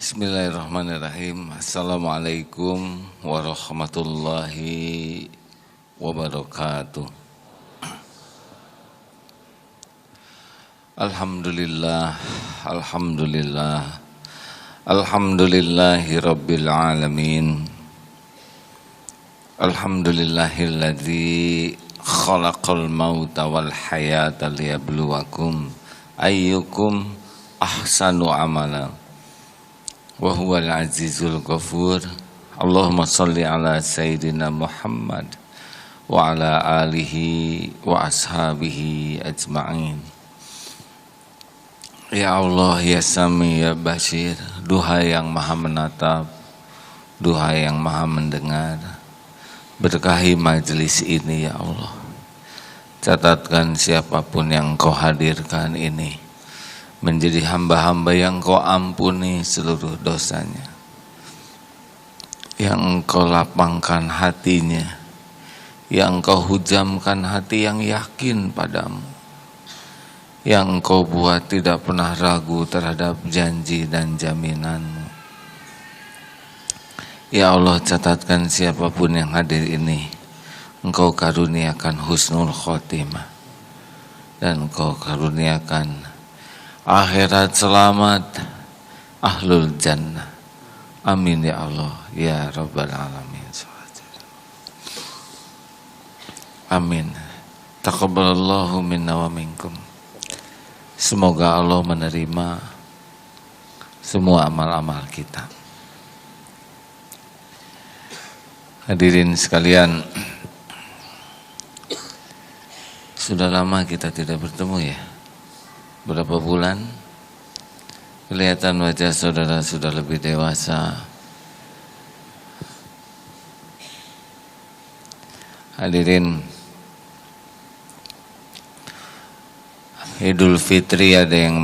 Bismillahirrahmanirrahim. Assalamualaikum warahmatullahi wabarakatuh. Alhamdulillah, alhamdulillah, alhamdulillahi rabbil alamin. Alhamdulillahilladzi khalaqal mauta wal hayata liyabluwakum ayyukum ahsanu amala. Wa huwal azizul ghafur. Allahumma salli ala sayyidina Muhammad wa ala alihi wa ashabihi ajma'in. Ya Allah, ya Sami, ya Bashir, duha yang maha menatap, duha yang maha mendengar, berkahi majelis ini ya Allah. Catatkan siapapun yang Kau hadirkan ini menjadi hamba-hamba yang Kau ampuni seluruh dosanya, yang Engkau lapangkan hatinya, yang Engkau hujamkan hati yang yakin padamu, yang Engkau buat tidak pernah ragu terhadap janji dan jaminan-Mu. Ya Allah, catatkan siapapun yang hadir ini, Engkau karuniakan husnul khotimah, dan Engkau karuniakan akhirat selamat, ahlul jannah. Amin ya Allah, ya Rabbal alamin. Amin. Taqabbalallahu minna wa minkum. Semoga Allah menerima semua amal-amal kita. Hadirin sekalian, sudah lama kita tidak bertemu ya. Berapa bulan? Kelihatan wajah saudara sudah lebih dewasa. Hadirin, Idul Fitri ada yang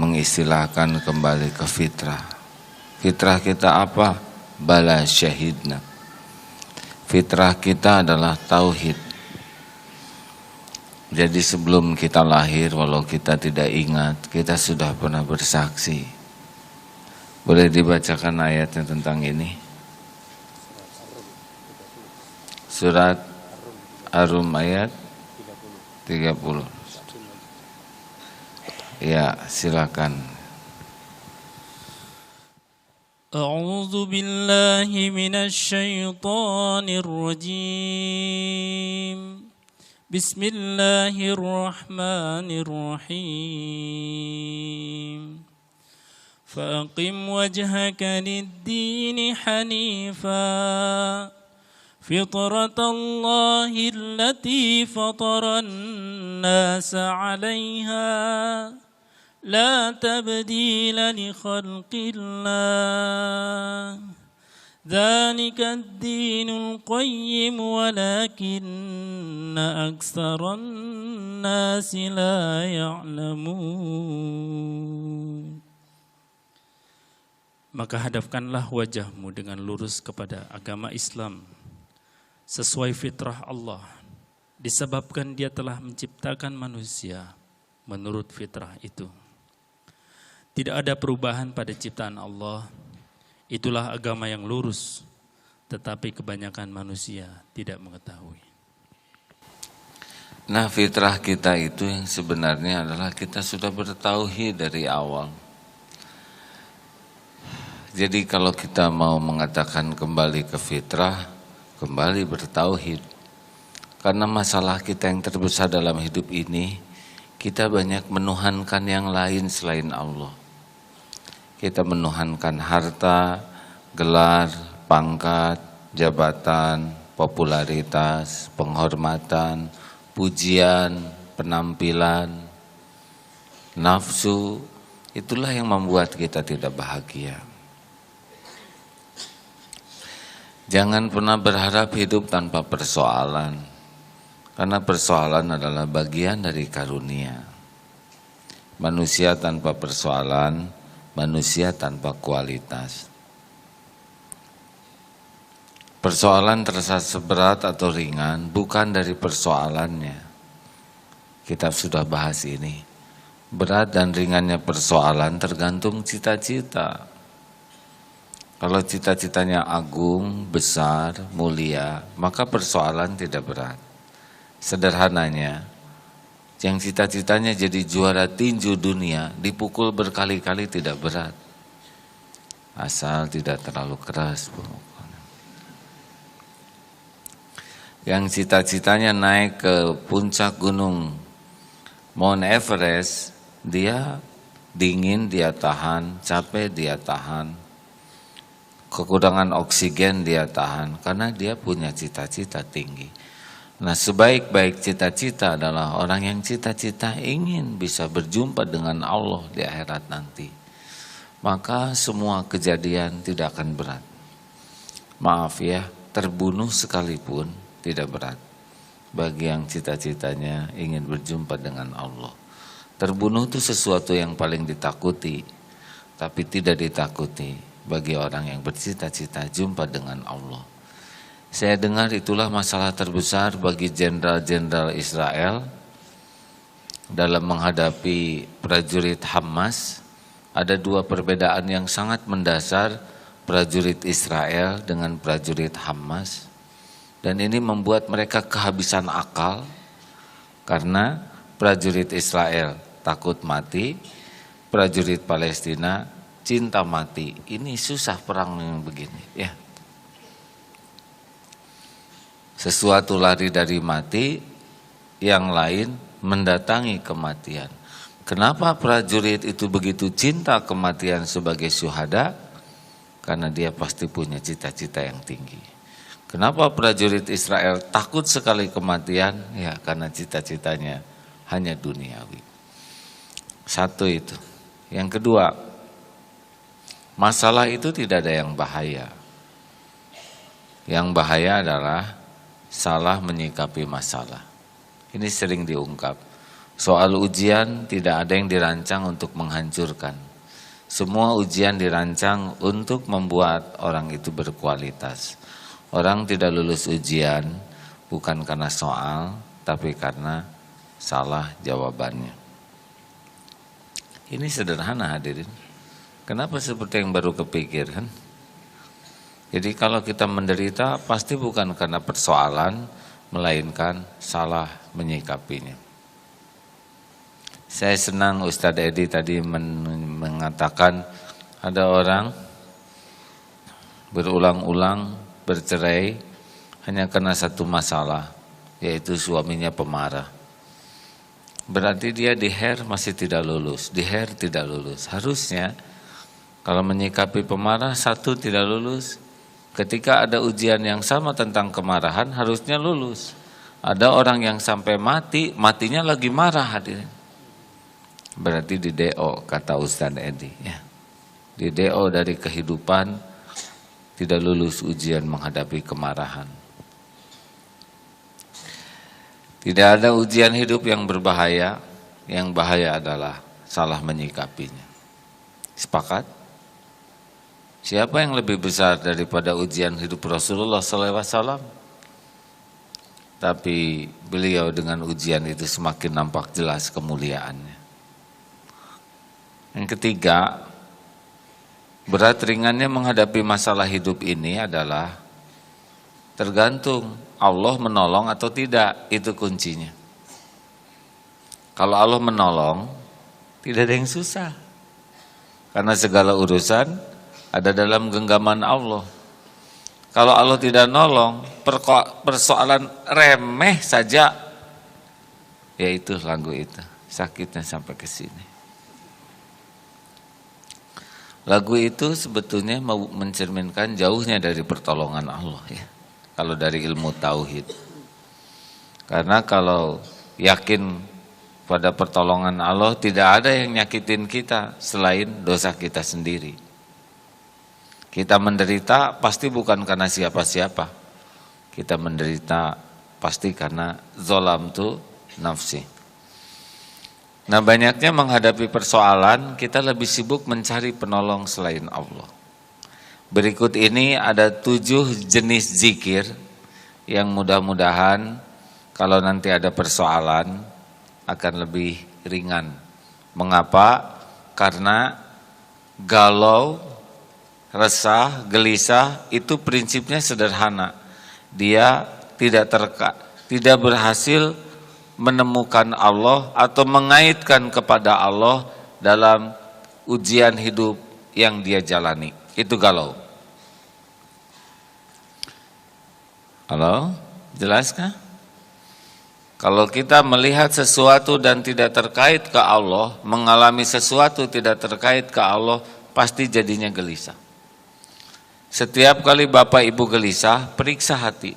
mengistilahkan kembali ke fitrah. Fitrah kita apa? Bala syahidna. Fitrah kita adalah tauhid. Jadi sebelum kita lahir, walau kita tidak ingat, kita sudah pernah bersaksi. Boleh dibacakan ayatnya tentang ini? Surat Ar-Rum ayat 30. Ya, silakan. A'udzu billahi minasy syaithanir rajim. Bismillahirrahmanirrahim. Faqim wajhaka lid-din hanifa fitratallahi allati fataran nasa 'alaiha la tabdila li khalqillah. ذلك الدين القيم ولكن أكثر الناس لا يعلمون. Maka hadapkanlah wajahmu dengan lurus kepada agama Islam sesuai fitrah Allah, disebabkan Dia telah menciptakan manusia menurut fitrah itu. Tidak ada perubahan pada ciptaan Allah. Itulah agama yang lurus, tetapi kebanyakan manusia tidak mengetahui. Nah, fitrah kita itu yang sebenarnya adalah kita sudah bertauhid dari awal. Jadi kalau kita mau mengatakan kembali ke fitrah, kembali bertauhid. Karena masalah kita yang terbesar dalam hidup ini, kita banyak menuhankan yang lain selain Allah. Kita menuhankan harta, gelar, pangkat, jabatan, popularitas, penghormatan, pujian, penampilan, nafsu. Itulah yang membuat kita tidak bahagia. Jangan pernah berharap hidup tanpa persoalan, karena persoalan adalah bagian dari karunia. Manusia tanpa persoalan, manusia tanpa kualitas. Persoalan terasa seberat atau ringan bukan dari persoalannya. Kita sudah bahas ini. Berat dan ringannya persoalan tergantung cita-cita. Kalau cita-citanya agung, besar, mulia, maka persoalan tidak berat. Sederhananya, yang cita-citanya jadi juara tinju dunia, dipukul berkali-kali tidak berat. Asal tidak terlalu keras. Yang cita-citanya naik ke puncak gunung Mount Everest, dia dingin dia tahan, capek dia tahan, kekurangan oksigen dia tahan, karena dia punya cita-cita tinggi. Nah, sebaik-baik cita-cita adalah orang yang cita-cita ingin bisa berjumpa dengan Allah di akhirat nanti. Maka semua kejadian tidak akan berat. Maaf ya, terbunuh sekalipun tidak berat bagi yang cita-citanya ingin berjumpa dengan Allah. Terbunuh itu sesuatu yang paling ditakuti, tapi tidak ditakuti bagi orang yang bercita-cita jumpa dengan Allah. Saya dengar itulah masalah terbesar bagi jenderal-jenderal Israel dalam menghadapi prajurit Hamas. Ada dua perbedaan yang sangat mendasar prajurit Israel dengan prajurit Hamas. Dan ini membuat mereka kehabisan akal karena prajurit Israel takut mati, prajurit Palestina cinta mati. Ini susah perang yang begini, ya. Sesuatu lari dari mati, yang lain mendatangi kematian. Kenapa prajurit itu begitu cinta kematian sebagai syuhada? Karena dia pasti punya cita-cita yang tinggi. Kenapa prajurit Israel takut sekali kematian? Ya, karena cita-citanya hanya duniawi. Satu itu. Yang kedua, masalah itu tidak ada yang bahaya. Yang bahaya adalah salah menyikapi masalah. Ini sering diungkap. Soal ujian tidak ada yang dirancang untuk menghancurkan. Semua ujian dirancang untuk membuat orang itu berkualitas. Orang tidak lulus ujian bukan karena soal, tapi karena salah jawabannya. Ini sederhana hadirin. Kenapa seperti yang baru kepikir kan? Jadi kalau kita menderita pasti bukan karena persoalan, melainkan salah menyikapinya. Saya senang Ustadz Edi tadi mengatakan ada orang berulang-ulang bercerai hanya karena satu masalah, yaitu suaminya pemarah. Berarti dia di HER masih tidak lulus, di HER tidak lulus. Harusnya kalau menyikapi pemarah satu tidak lulus, ketika ada ujian yang sama tentang kemarahan harusnya lulus. Ada orang yang sampai mati, matinya lagi marah hadirin. Berarti di DO kata Ustadz Edi ya. Di DO dari kehidupan tidak lulus ujian menghadapi kemarahan. Tidak ada ujian hidup yang berbahaya, yang bahaya adalah salah menyikapinya. Sepakat? Siapa yang lebih besar daripada ujian hidup Rasulullah SAW? Tapi beliau dengan ujian itu semakin nampak jelas kemuliaannya. Yang ketiga, berat ringannya menghadapi masalah hidup ini adalah tergantung Allah menolong atau tidak, itu kuncinya. Kalau Allah menolong, tidak ada yang susah. Karena segala urusan ada dalam genggaman Allah. Kalau Allah tidak nolong, persoalan remeh saja, yaitu lagu itu, sakitnya sampai ke sini. Lagu itu sebetulnya mau mencerminkan jauhnya dari pertolongan Allah ya. Kalau dari ilmu tauhid. Karena kalau yakin pada pertolongan Allah, tidak ada yang nyakitin kita selain dosa kita sendiri. Kita menderita pasti bukan karena siapa-siapa. Kita menderita pasti karena zolamtu nafsi. Nah, banyaknya menghadapi persoalan, kita lebih sibuk mencari penolong selain Allah. Berikut ini ada 7 jenis zikir yang mudah-mudahan kalau nanti ada persoalan akan lebih ringan. Mengapa? Karena galau, resah, gelisah, itu prinsipnya sederhana. Dia tidak berhasil menemukan Allah atau mengaitkan kepada Allah dalam ujian hidup yang dia jalani. Itu galau. Halo, jelas kah? Kalau kita melihat sesuatu dan tidak terkait ke Allah, mengalami sesuatu tidak terkait ke Allah, pasti jadinya gelisah. Setiap kali Bapak Ibu gelisah, periksa hati.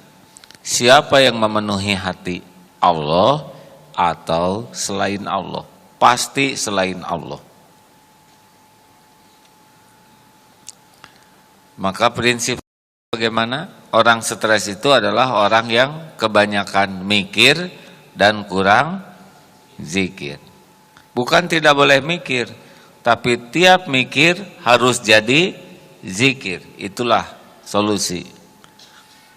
Siapa yang memenuhi hati? Allah atau selain Allah? Pasti selain Allah. Maka prinsip bagaimana? Orang stres itu adalah orang yang kebanyakan mikir dan kurang zikir. Bukan tidak boleh mikir, tapi tiap mikir harus jadi zikir. Itulah solusi.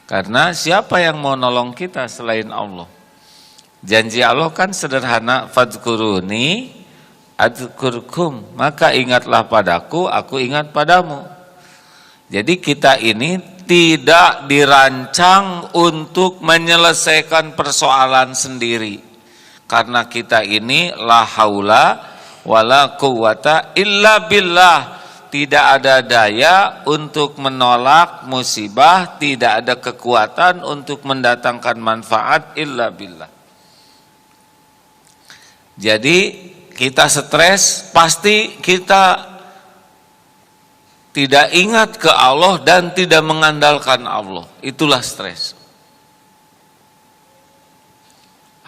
Karena siapa yang mau nolong kita selain Allah? Janji Allah kan sederhana, fadhkuruni adzkurkum, maka ingatlah padaku, aku ingat padamu. Jadi kita ini tidak dirancang untuk menyelesaikan persoalan sendiri. Karena kita ini la haula wala quwata illa billah. Tidak ada daya untuk menolak musibah, tidak ada kekuatan untuk mendatangkan manfaat illa billah. Jadi kita stres, pasti kita tidak ingat ke Allah dan tidak mengandalkan Allah. Itulah stres.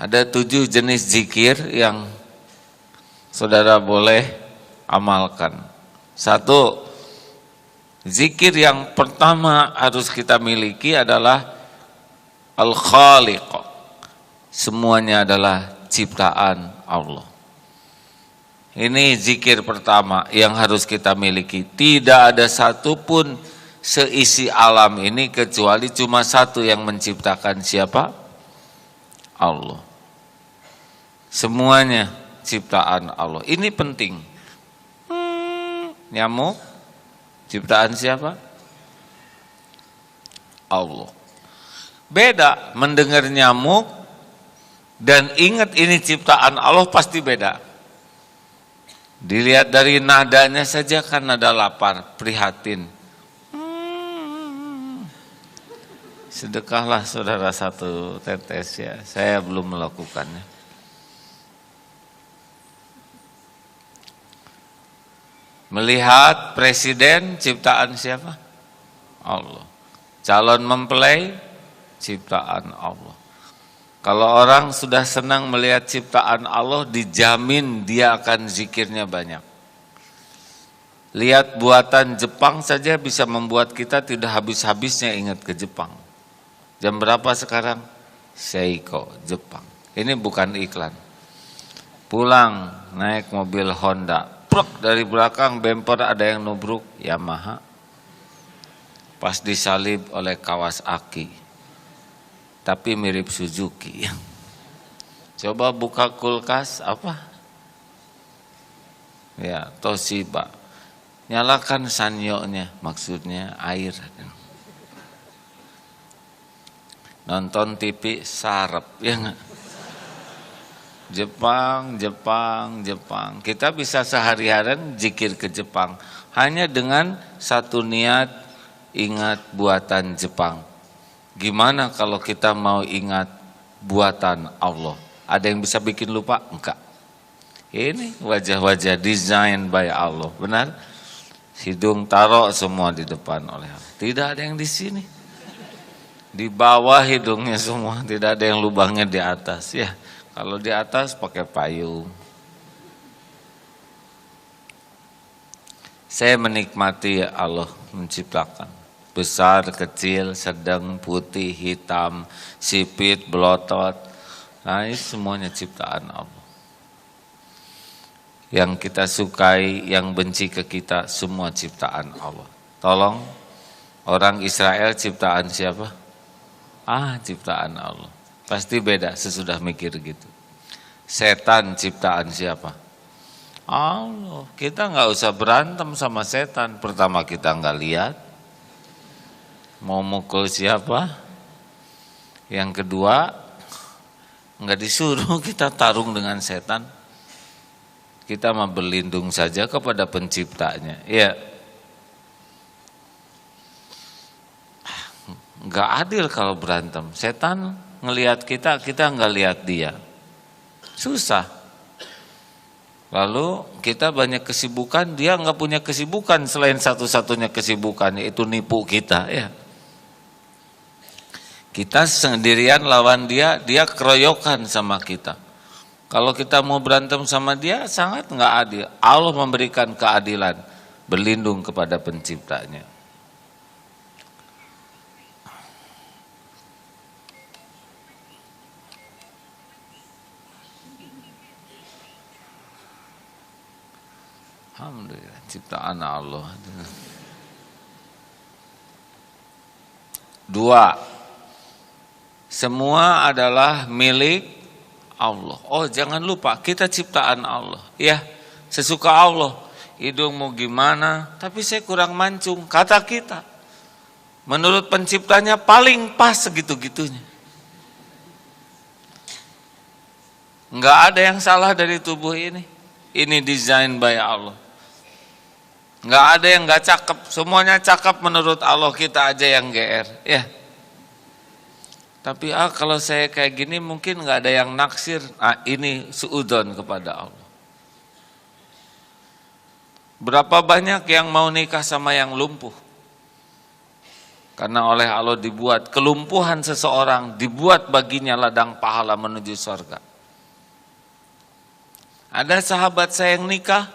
Ada 7 jenis zikir yang saudara boleh amalkan. 1, zikir yang pertama harus kita miliki adalah Al-Khaliq. Semuanya adalah ciptaan Allah. Ini zikir pertama yang harus kita miliki. Tidak ada satupun seisi alam ini kecuali cuma satu yang menciptakan, siapa? Allah. Semuanya ciptaan Allah. Ini penting. Nyamuk ciptaan siapa? Allah. Beda mendengar nyamuk dan ingat ini ciptaan Allah, pasti beda. Dilihat dari nadanya saja kan nada lapar, prihatin. Sedekahlah saudara 1 tetes ya. Saya belum melakukannya. Melihat presiden ciptaan siapa? Allah. Calon mempelai ciptaan Allah. Kalau orang sudah senang melihat ciptaan Allah, dijamin dia akan zikirnya banyak. Lihat buatan Jepang saja bisa membuat kita tidak habis-habisnya ingat ke Jepang. Jam berapa sekarang? Seiko, Jepang. Ini bukan iklan. Pulang naik mobil Honda, dari belakang bemper ada yang nubruk, Yamaha. Pas disalib oleh Kawasaki, tapi mirip Suzuki. Coba buka kulkas, apa? Ya, Toshiba. Nyalakan sanyo-nya, maksudnya air. Nonton TV sarep, ya enggak? Jepang. Kita bisa sehari-harian zikir ke Jepang hanya dengan satu niat, ingat buatan Jepang. Gimana kalau kita mau ingat buatan Allah? Ada yang bisa bikin lupa? Enggak. Ini wajah-wajah desain by Allah, benar? Hidung taruh semua di depan oleh Allah. Tidak ada yang di sini. Di bawah hidungnya semua, tidak ada yang lubangnya di atas ya. Kalau di atas pakai payung. Saya menikmati Allah menciptakan. Besar, kecil, sedang, putih, hitam, sipit, belotot. Nah ini semuanya ciptaan Allah. Yang kita sukai, yang benci ke kita, semua ciptaan Allah. Tolong, orang Israel ciptaan siapa? Ciptaan Allah. Pasti beda sesudah mikir gitu. Setan ciptaan siapa? Allah. Kita nggak usah berantem sama setan. Pertama kita nggak lihat mau mukul siapa. Yang kedua nggak disuruh kita tarung dengan setan. Kita mah berlindung saja kepada penciptanya. Ya, nggak adil kalau berantem. Setan ngelihat kita, kita nggak lihat dia. Susah. Lalu kita banyak kesibukan, dia nggak punya kesibukan selain satu-satunya kesibukan yaitu nipu kita. Ya, kita sendirian lawan dia, dia keroyokan sama kita. Kalau kita mau berantem sama dia sangat nggak adil. Allah memberikan keadilan, berlindung kepada penciptanya. Alhamdulillah, ciptaan Allah. 2. Semua adalah milik Allah. Oh, jangan lupa kita ciptaan Allah. Ya, sesuka Allah. Hidung mau gimana, tapi saya kurang mancung. Kata kita, menurut penciptanya paling pas segitu-gitunya. Enggak ada yang salah dari tubuh ini. Ini desain by Allah. Enggak ada yang enggak cakep, semuanya cakep menurut Allah, kita aja yang GR. Ya. Tapi kalau saya kayak gini mungkin enggak ada yang naksir. Ini suudzon kepada Allah. Berapa banyak yang mau nikah sama yang lumpuh? Karena oleh Allah dibuat kelumpuhan seseorang, dibuat baginya ladang pahala menuju surga. Ada sahabat saya yang nikah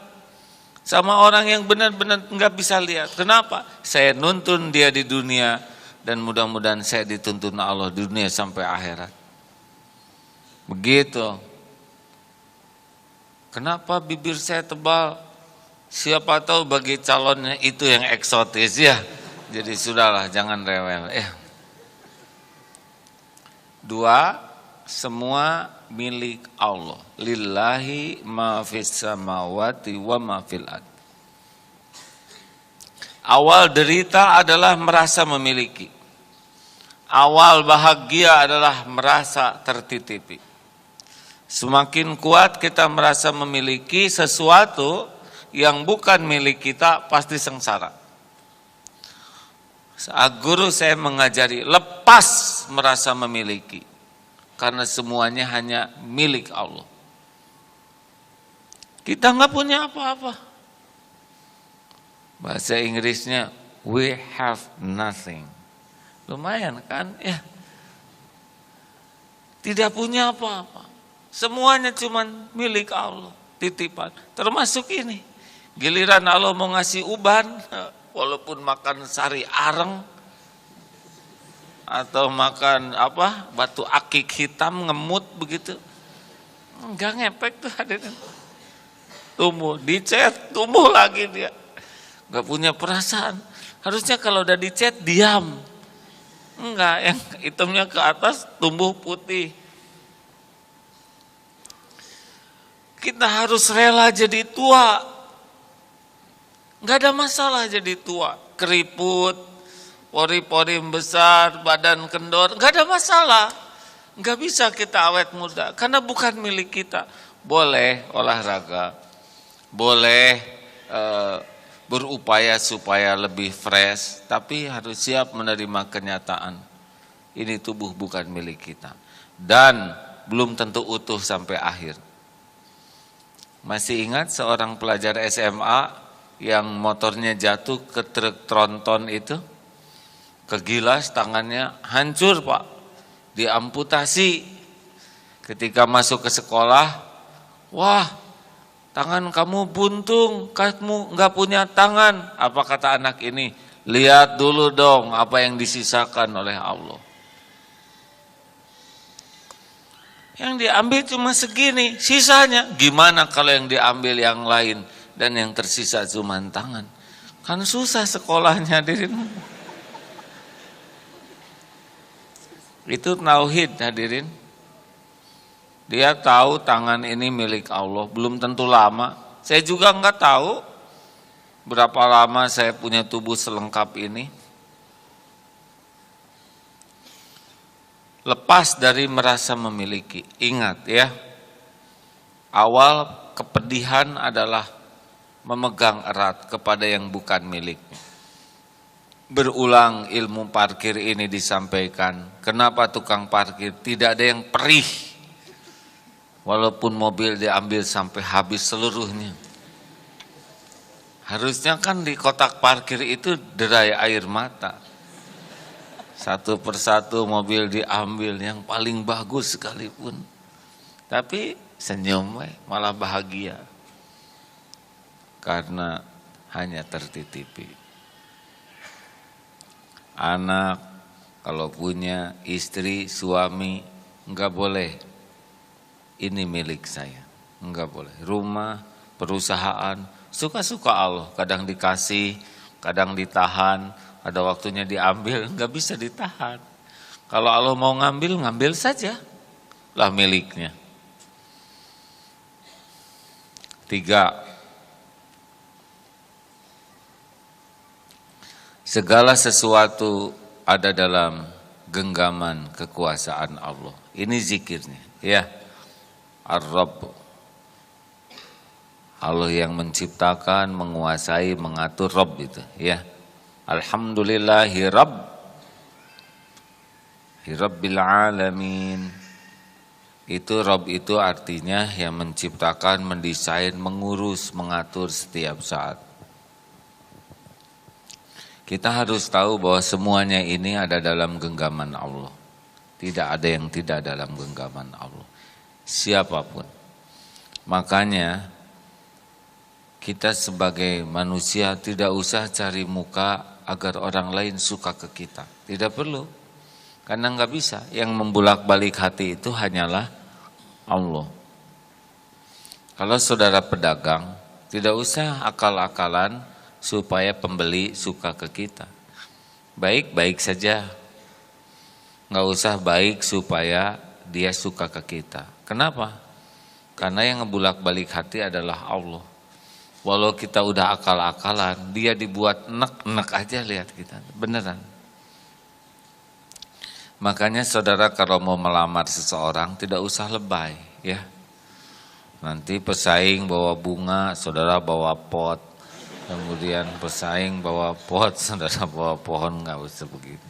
sama orang yang benar-benar enggak bisa lihat. Kenapa? Saya nuntun dia di dunia dan mudah-mudahan saya dituntun Allah di dunia sampai akhirat. Begitu. Kenapa bibir saya tebal? Siapa tahu bagi calonnya itu yang eksotis ya. Jadi sudahlah, jangan rewel ya. 2. Semua milik Allah. Lillahi ma fis samawati wa ma fil ard. Awal derita adalah merasa memiliki. Awal bahagia adalah merasa tertitipi. Semakin kuat kita merasa memiliki sesuatu yang bukan milik kita, pasti sengsara. Saat guru saya mengajari, lepas merasa memiliki. Karena semuanya hanya milik Allah. Kita nggak punya apa-apa. Bahasa Inggrisnya, we have nothing. Lumayan kan ya. Tidak punya apa-apa. Semuanya cuma milik Allah. Titipan. Termasuk ini. Giliran Allah mau ngasih uban, walaupun makan sari areng, atau makan batu akik hitam ngemut begitu, enggak ngepek tuh hadirin. Tumbuh, dicet, tumbuh lagi dia. Enggak punya perasaan. Harusnya kalau udah dicet diam. Enggak, yang hitamnya ke atas tumbuh putih. Kita harus rela jadi tua. Enggak ada masalah jadi tua, keriput, pori-pori besar, badan kendor, enggak ada masalah. Enggak bisa kita awet muda, karena bukan milik kita. Boleh olahraga, boleh berupaya supaya lebih fresh, tapi harus siap menerima kenyataan. Ini tubuh bukan milik kita. Dan belum tentu utuh sampai akhir. Masih ingat seorang pelajar SMA yang motornya jatuh ke truk tronton itu? Kegilas, tangannya hancur Pak, diamputasi. Ketika masuk ke sekolah, wah tangan kamu buntung, kamu enggak punya tangan. Apa kata anak ini? Lihat dulu dong apa yang disisakan oleh Allah. Yang diambil cuma segini, sisanya gimana kalau yang diambil yang lain dan yang tersisa cuma tangan? Kan susah sekolahnya hadirin. Itu tauhid hadirin. Dia tahu tangan ini milik Allah, belum tentu lama, Saya juga nggak tahu berapa lama saya punya tubuh selengkap ini. Lepas dari merasa memiliki. Ingat ya, awal kepedihan adalah memegang erat kepada yang bukan miliknya. Berulang ilmu parkir ini disampaikan. Kenapa tukang parkir tidak ada yang perih? Walaupun mobil diambil sampai habis seluruhnya. Harusnya kan di kotak parkir itu derai air mata. Satu persatu mobil diambil yang paling bagus sekalipun. Tapi senyum malah bahagia. Karena hanya tertitipi. Anak kalau punya istri, suami, enggak boleh. Ini milik saya, enggak boleh. Rumah, perusahaan, suka-suka Allah. Kadang dikasih, kadang ditahan, ada waktunya diambil, enggak bisa ditahan. Kalau Allah mau ngambil, ngambil saja, lah miliknya. 3. Segala sesuatu ada dalam genggaman kekuasaan Allah. Ini zikirnya, ya. Ar-Rabb, Allah yang menciptakan, menguasai, mengatur, Rabb itu, ya. Alhamdulillahi Rabbil alamin. Itu Rabb itu artinya yang menciptakan, mendesain, mengurus, mengatur setiap saat. Kita harus tahu bahwa semuanya ini ada dalam genggaman Allah. Tidak ada yang tidak dalam genggaman Allah. Siapapun. Makanya kita sebagai manusia tidak usah cari muka agar orang lain suka ke kita. Tidak perlu. Karena nggak bisa. Yang membulak-balik hati itu hanyalah Allah. Kalau saudara pedagang, tidak usah akal-akalan supaya pembeli suka ke kita. Baik-baik saja. Nggak usah baik supaya dia suka ke kita. Kenapa? Karena yang ngebulak-balik hati adalah Allah. Walau kita udah akal-akalan, dia dibuat enak-enak aja lihat kita. Beneran. Makanya saudara kalau mau melamar seseorang tidak usah lebay ya. Nanti pesaing bawa bunga, saudara bawa pot. Kemudian pesaing bawa pot, saudara bawa pohon, nggak usah begitu.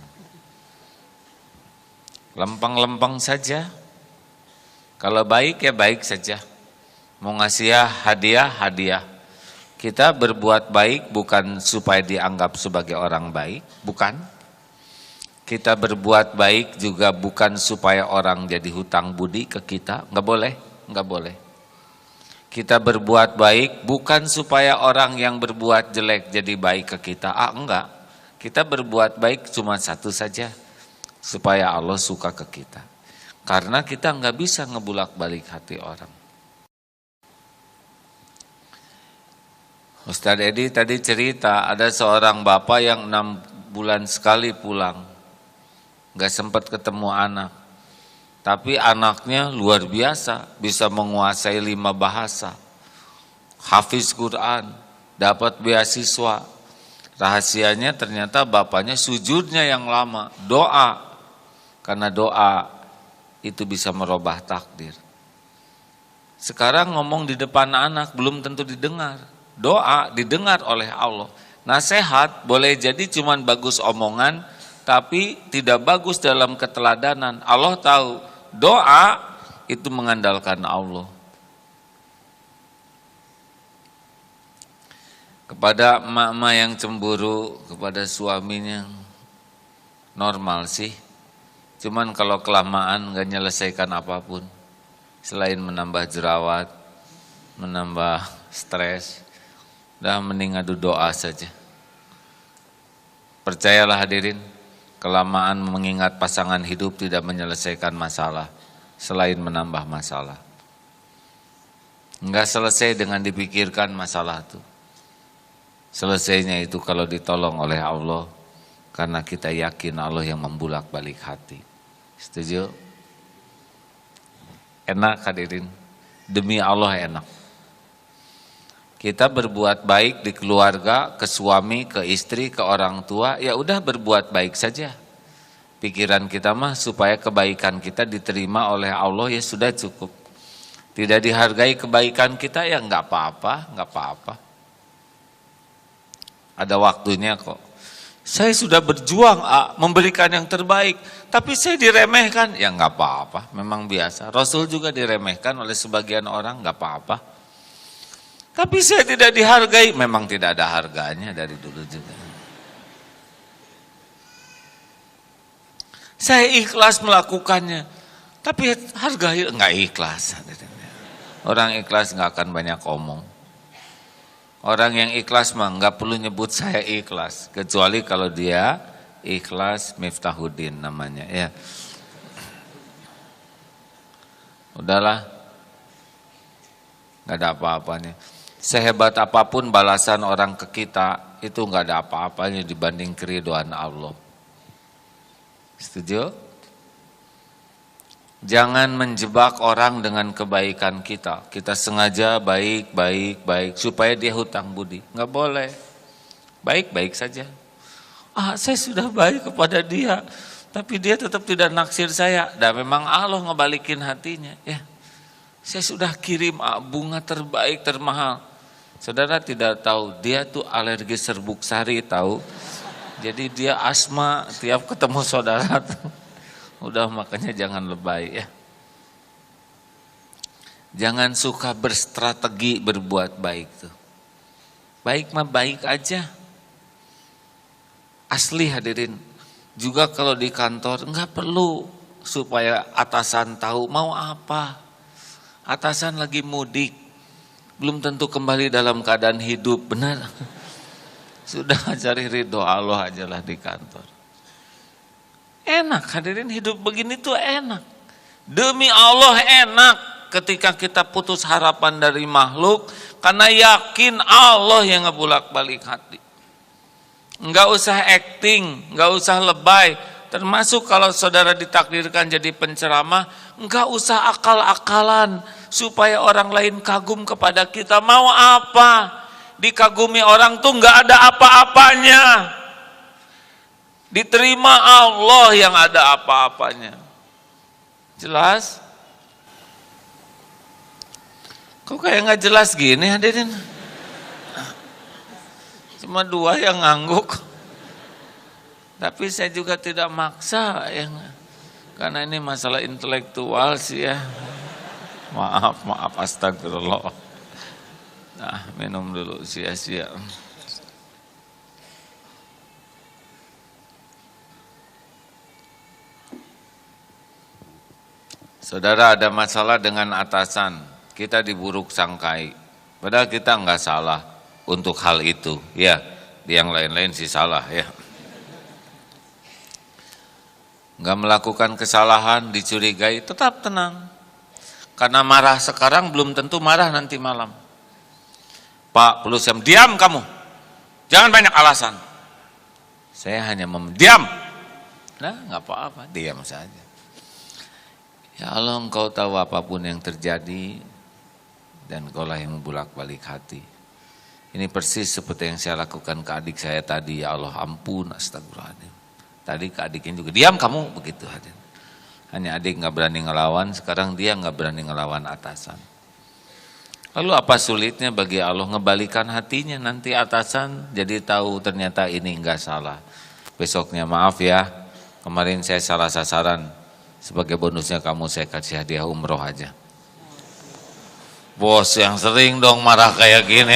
Lempeng-lempeng saja. Kalau baik ya baik saja. Mau ngasih hadiah. Kita berbuat baik bukan supaya dianggap sebagai orang baik, bukan. Kita berbuat baik juga bukan supaya orang jadi hutang budi ke kita, enggak boleh. Kita berbuat baik bukan supaya orang yang berbuat jelek jadi baik ke kita, enggak. Kita berbuat baik cuma satu saja, supaya Allah suka ke kita. Karena kita enggak bisa ngebulak-balik hati orang. Ustadz Edi tadi cerita ada seorang bapak yang 6 bulan sekali pulang, nggak sempat ketemu anak. Tapi anaknya luar biasa, bisa menguasai 5 bahasa, hafiz Quran, dapat beasiswa. Rahasianya ternyata bapaknya sujudnya yang lama, doa. Karena doa itu bisa merubah takdir. Sekarang ngomong di depan anak belum tentu didengar. Doa didengar oleh Allah. Nasihat boleh jadi cuman bagus omongan, tapi tidak bagus dalam keteladanan. Allah tahu doa itu mengandalkan Allah. Kepada emak-emak yang cemburu kepada suaminya, normal sih. Cuman kalau kelamaan gak nyelesaikan apapun. Selain menambah jerawat, menambah stres, udah mending adu doa saja. Percayalah hadirin, kelamaan mengingat pasangan hidup tidak menyelesaikan masalah, selain menambah masalah. Enggak selesai dengan dipikirkan masalah itu. Selesainya itu kalau ditolong oleh Allah, karena kita yakin Allah yang membulak-balik hati. Setuju? Enak hadirin, demi Allah enak. Kita berbuat baik di keluarga, ke suami, ke istri, ke orang tua, ya udah berbuat baik saja. Pikiran kita mah supaya kebaikan kita diterima oleh Allah ya sudah cukup. Tidak dihargai kebaikan kita ya nggak apa-apa, nggak apa-apa. Ada waktunya kok. Saya sudah berjuang memberikan yang terbaik, tapi saya diremehkan, ya nggak apa-apa, memang biasa. Rasul juga diremehkan oleh sebagian orang, nggak apa-apa. Tapi saya tidak dihargai, memang tidak ada harganya dari dulu juga. Saya ikhlas melakukannya, tapi hargai nggak ikhlas. Orang ikhlas nggak akan banyak omong. Orang yang ikhlas mah nggak perlu nyebut saya ikhlas, kecuali kalau dia ikhlas Miftahuddin namanya ya. Udahlah, nggak ada apa-apanya. Sehebat apapun balasan orang ke kita, itu nggak ada apa-apanya dibanding keridhaan Allah. Setuju? Jangan menjebak orang dengan kebaikan kita. Kita sengaja baik supaya dia hutang budi. Nggak boleh. Baik saja. Saya sudah baik kepada dia, tapi dia tetap tidak naksir saya. Dan memang Allah ngebalikin hatinya. Ya, saya sudah kirim bunga terbaik, termahal. Saudara tidak tahu, dia tuh alergi serbuk sari tahu. Jadi dia asma tiap ketemu saudara tuh. Udah makanya jangan lebay ya. Jangan suka berstrategi berbuat baik tuh. Baik mah baik aja. Asli hadirin. Juga kalau di kantor enggak perlu supaya atasan tahu mau apa. Atasan lagi mudik. Belum tentu kembali dalam keadaan hidup, benar. Sudah cari ridho Allah ajalah di kantor. Enak hadirin, hidup begini tuh enak. Demi Allah enak ketika kita putus harapan dari makhluk karena yakin Allah yang ngebulak-balik hati. Enggak usah acting, enggak usah lebay. Termasuk kalau saudara ditakdirkan jadi penceramah, enggak usah akal-akalan supaya orang lain kagum kepada kita. Mau apa? Dikagumi orang tuh enggak ada apa-apanya. Diterima Allah yang ada apa-apanya. Jelas? Kok kayak nggak jelas gini hadirin? Cuma dua yang ngangguk. Tapi saya juga tidak maksa yang karena ini masalah intelektual sih ya. Maaf astagfirullah. Nah, minum dulu sia-sia. Saudara ada masalah dengan atasan, kita diburuk sangkai. Padahal kita enggak salah untuk hal itu, ya. Yang lain-lain sih salah, ya. Enggak melakukan kesalahan, dicurigai, tetap tenang. Karena marah sekarang belum tentu marah nanti malam. Pak, perlu saya diam kamu. Jangan banyak alasan. Saya hanya diam. Nah, enggak apa-apa, diam saja. Ya Allah, Engkau tahu apapun yang terjadi dan Engkaulah yang membulak-balik hati. Ini persis seperti yang saya lakukan ke adik saya tadi. Ya Allah, ampun, astagfirullahaladzim. Tadi ke adiknya juga, diam kamu, begitu. Hanya adik nggak berani ngelawan, sekarang dia nggak berani ngelawan atasan. Lalu apa sulitnya bagi Allah ngebalikan hatinya? Nanti atasan jadi tahu ternyata ini nggak salah. Besoknya maaf ya, kemarin saya salah sasaran. Sebagai bonusnya kamu saya kasih hadiah umroh aja. Bos yang sering dong marah kayak gini.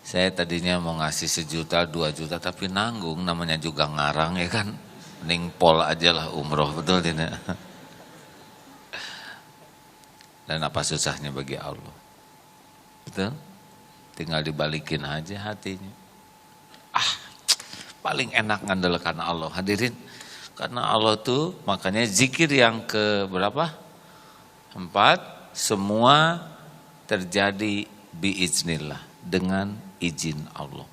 Saya tadinya mau ngasih 1 juta, 2 juta, tapi nanggung, namanya juga ngarang ya kan. Mending pol aja lah umroh, betul tidak? Dan apa susahnya bagi Allah? Betul? Tinggal dibalikin aja hatinya. Paling enak ngandalkan Allah, hadirin. Karena Allah tuh makanya zikir yang ke berapa? 4, semua terjadi biiznillah, dengan izin Allah.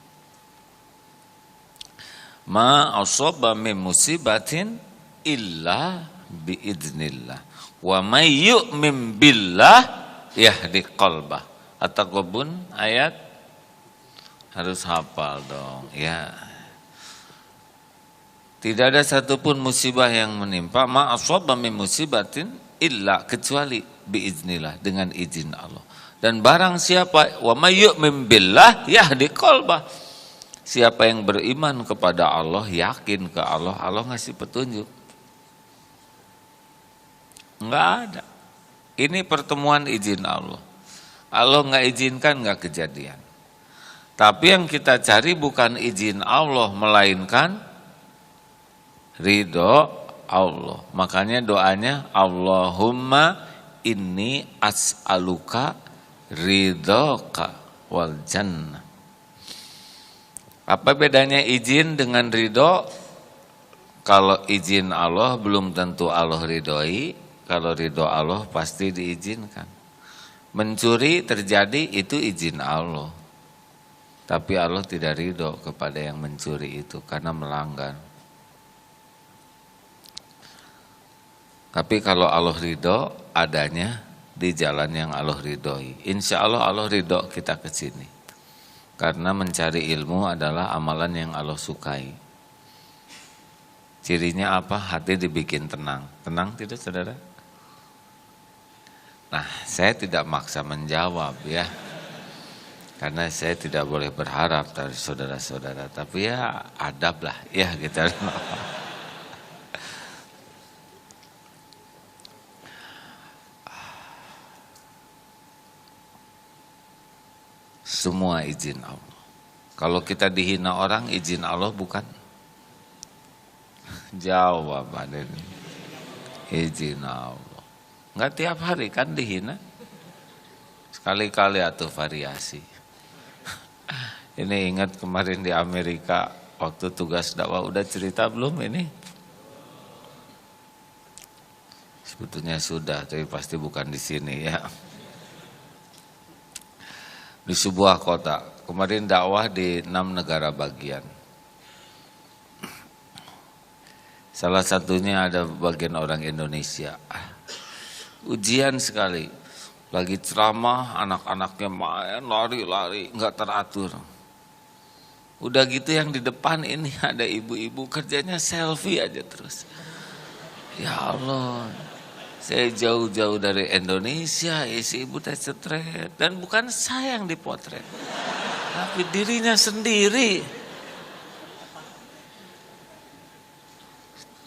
Ma asaba min musibatin illa biidznillah. Wa may yu'min billah yahdi qalbah. At-Taghabun ayat harus hafal dong ya. Tidak ada satupun musibah yang menimpa, ma asaba min musibatin illa, kecuali biiznillah, dengan izin Allah. Dan barang siapa, wa may yu'min billah yahdi qalbah, siapa yang beriman kepada Allah, yakin ke Allah, Allah ngasih petunjuk. Enggak ada. Ini pertemuan izin Allah. Allah enggak izinkan enggak kejadian. Tapi yang kita cari bukan izin Allah, melainkan ridho Allah. Makanya doanya Allahumma inni as'aluka ridhoka wal jannah. Apa bedanya izin dengan ridho? Kalau izin Allah belum tentu Allah ridhoi, kalau ridho Allah pasti diizinkan. Mencuri terjadi itu izin Allah, tapi Allah tidak ridho kepada yang mencuri itu karena melanggar. Tapi kalau Allah ridho, adanya di jalan yang Allah ridhoi, insya Allah Allah ridho kita ke sini. Karena mencari ilmu adalah amalan yang Allah sukai. Cirinya apa? Hati dibikin tenang. Tenang tidak saudara? Nah, saya tidak maksa menjawab ya. Karena saya tidak boleh berharap dari saudara-saudara. Tapi ya adab lah ya gitu. Semua izin Allah. Kalau kita dihina orang, izin Allah bukan? Jawaban ini izin Allah. Enggak tiap hari kan dihina. Sekali-kali atau variasi. Ini ingat kemarin di Amerika waktu tugas dakwah, udah cerita belum ini? Sebetulnya sudah, tapi pasti bukan di sini ya. Di sebuah kota, kemarin dakwah di 6 negara bagian. Salah satunya ada bagian orang Indonesia. Ujian sekali, lagi ceramah, anak-anaknya main, lari-lari, nggak teratur. Udah gitu yang di depan ini ada ibu-ibu kerjanya selfie aja terus. Ya Allah. Saya jauh-jauh dari Indonesia, si ibu teh setret, dan bukan saya yang dipotret, tapi dirinya sendiri.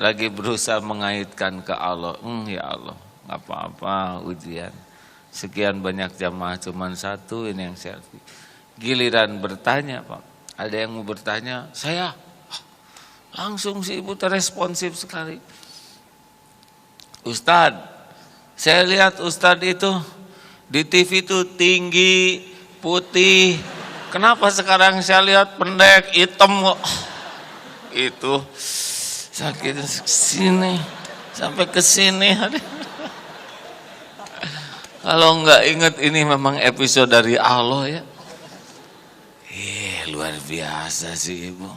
Lagi berusaha mengaitkan ke Allah, ya Allah, nggak apa-apa ujian. Sekian banyak jamaah cuman satu ini yang selfie. Giliran bertanya Pak, ada yang mau bertanya, saya langsung si ibu terresponsif sekali. Ustadz, saya lihat Ustadz itu di TV itu tinggi, putih. Kenapa sekarang saya lihat pendek, hitam kok? Itu sakit sini sampai ke sini. Kalau enggak ingat ini memang episode dari Allah ya. Luar biasa sih ibu.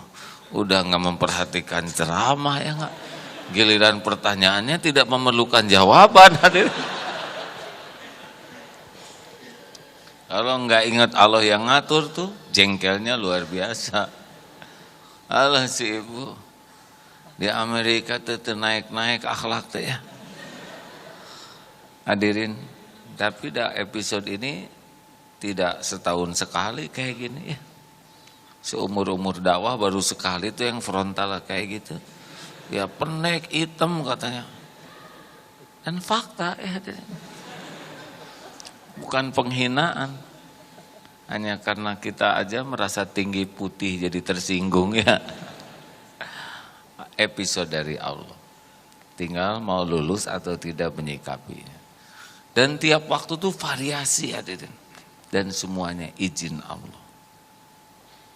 Udah enggak memperhatikan ceramah ya enggak? Giliran pertanyaannya tidak memerlukan jawaban. Kalau enggak ingat Allah yang ngatur tuh, jengkelnya luar biasa. Allah si ibu di Amerika tuh naik-naik akhlak tuh ya. Hadirin, tapi dah episode ini tidak setahun sekali kayak gini ya. Seumur-umur dakwah baru sekali tuh yang frontal kayak gitu. Ya pendek, hitam katanya. Dan fakta ya. Bukan penghinaan. Hanya karena kita aja merasa tinggi putih jadi tersinggung ya. Episode dari Allah. Tinggal mau lulus atau tidak menyikapinya. Dan tiap waktu tuh variasi hadirin. Dan semuanya izin Allah.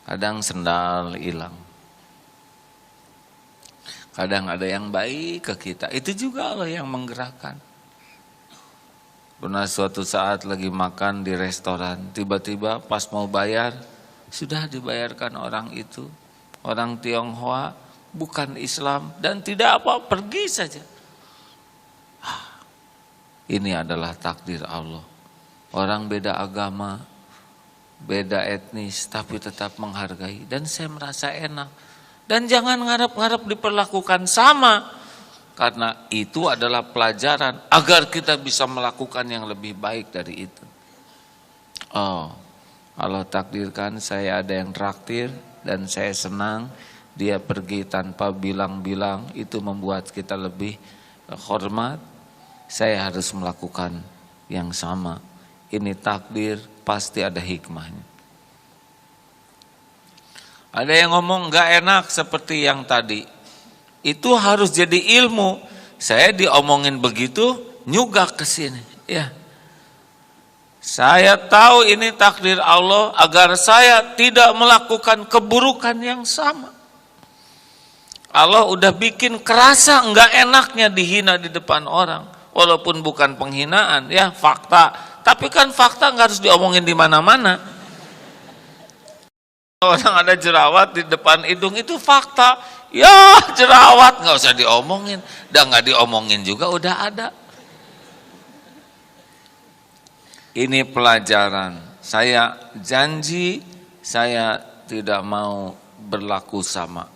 Kadang sendal hilang. Kadang ada yang baik ke kita, itu juga Allah yang menggerakkan. Pernah suatu saat lagi makan di restoran, tiba-tiba pas mau bayar, sudah dibayarkan orang itu. Orang Tionghoa, bukan Islam, dan tidak apa, pergi saja. Ini adalah takdir Allah. Orang beda agama, beda etnis, tapi tetap menghargai. Dan saya merasa enak. Dan jangan ngarep-ngarep diperlakukan sama. Karena itu adalah pelajaran agar kita bisa melakukan yang lebih baik dari itu. Oh, Allah takdirkan saya ada yang traktir dan saya senang. Dia pergi tanpa bilang-bilang, itu membuat kita lebih hormat. Saya harus melakukan yang sama. Ini takdir, pasti ada hikmahnya. Ada yang ngomong gak enak seperti yang tadi. Itu harus jadi ilmu. Saya diomongin begitu, nyugak ke sini. Ya. Saya tahu ini takdir Allah agar saya tidak melakukan keburukan yang sama. Allah udah bikin kerasa enggak enaknya dihina di depan orang. Walaupun bukan penghinaan, ya fakta. Tapi kan fakta enggak harus diomongin di mana-mana. Orang ada jerawat di depan hidung itu fakta. Ya jerawat enggak usah diomongin. Dan enggak diomongin juga udah ada. Ini pelajaran. Saya janji saya tidak mau berlaku sama.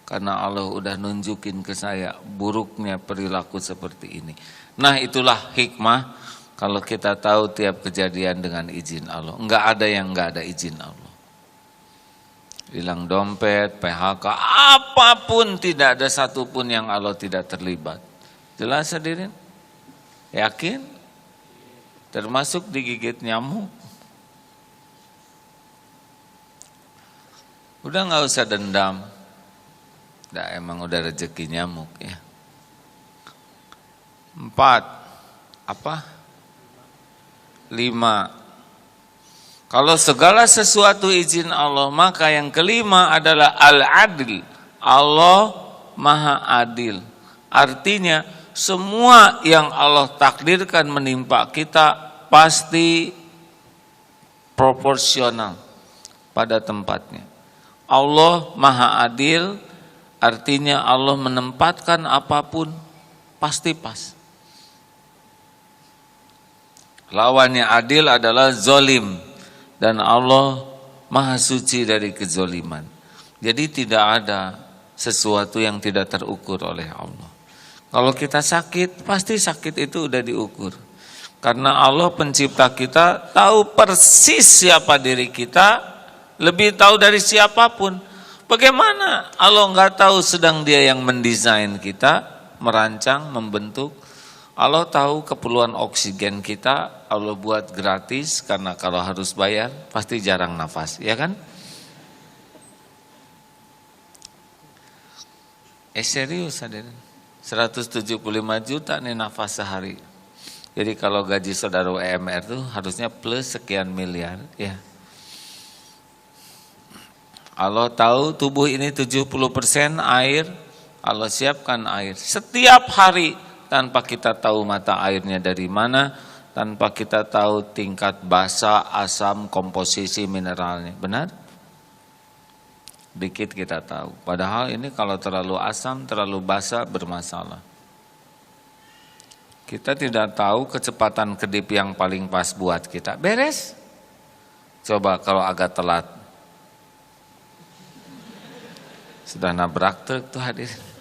Karena Allah udah nunjukin ke saya buruknya perilaku seperti ini. Nah itulah hikmah kalau kita tahu tiap kejadian dengan izin Allah. Enggak ada yang enggak ada izin Allah. Hilang dompet, PHK, apapun tidak ada satupun yang Allah tidak terlibat. Jelas hadirin? Yakin? Termasuk digigit nyamuk. Udah nggak usah dendam. Nah, emang udah rezeki nyamuk ya. 4. Apa? 5. Kalau segala sesuatu izin Allah, maka yang kelima adalah al-adil. Allah maha adil. Artinya semua yang Allah takdirkan menimpa kita pasti proporsional pada tempatnya. Allah maha adil. Artinya Allah menempatkan apapun pasti pas. Lawannya adil adalah zolim. Dan Allah maha suci dari kezoliman. Jadi tidak ada sesuatu yang tidak terukur oleh Allah. Kalau kita sakit, pasti sakit itu udah diukur. Karena Allah pencipta kita tahu persis siapa diri kita, lebih tahu dari siapapun. Bagaimana Allah nggak tahu sedang Dia yang mendesain kita, merancang, membentuk. Allah tahu keperluan oksigen kita, Allah buat gratis karena kalau harus bayar pasti jarang nafas, ya kan? Serius hadirin, 175 juta nih nafas sehari. Jadi kalau gaji saudara UMR tuh harusnya plus sekian miliar, ya. Allah tahu tubuh ini 70% air, Allah siapkan air setiap hari tanpa kita tahu mata airnya dari mana, tanpa kita tahu tingkat basa, asam, komposisi mineralnya. Benar? Dikit kita tahu. Padahal ini kalau terlalu asam, terlalu basa bermasalah. Kita tidak tahu kecepatan kedip yang paling pas buat kita. Beres? Coba kalau agak telat. Sudah nabrak truk tuh hadirin.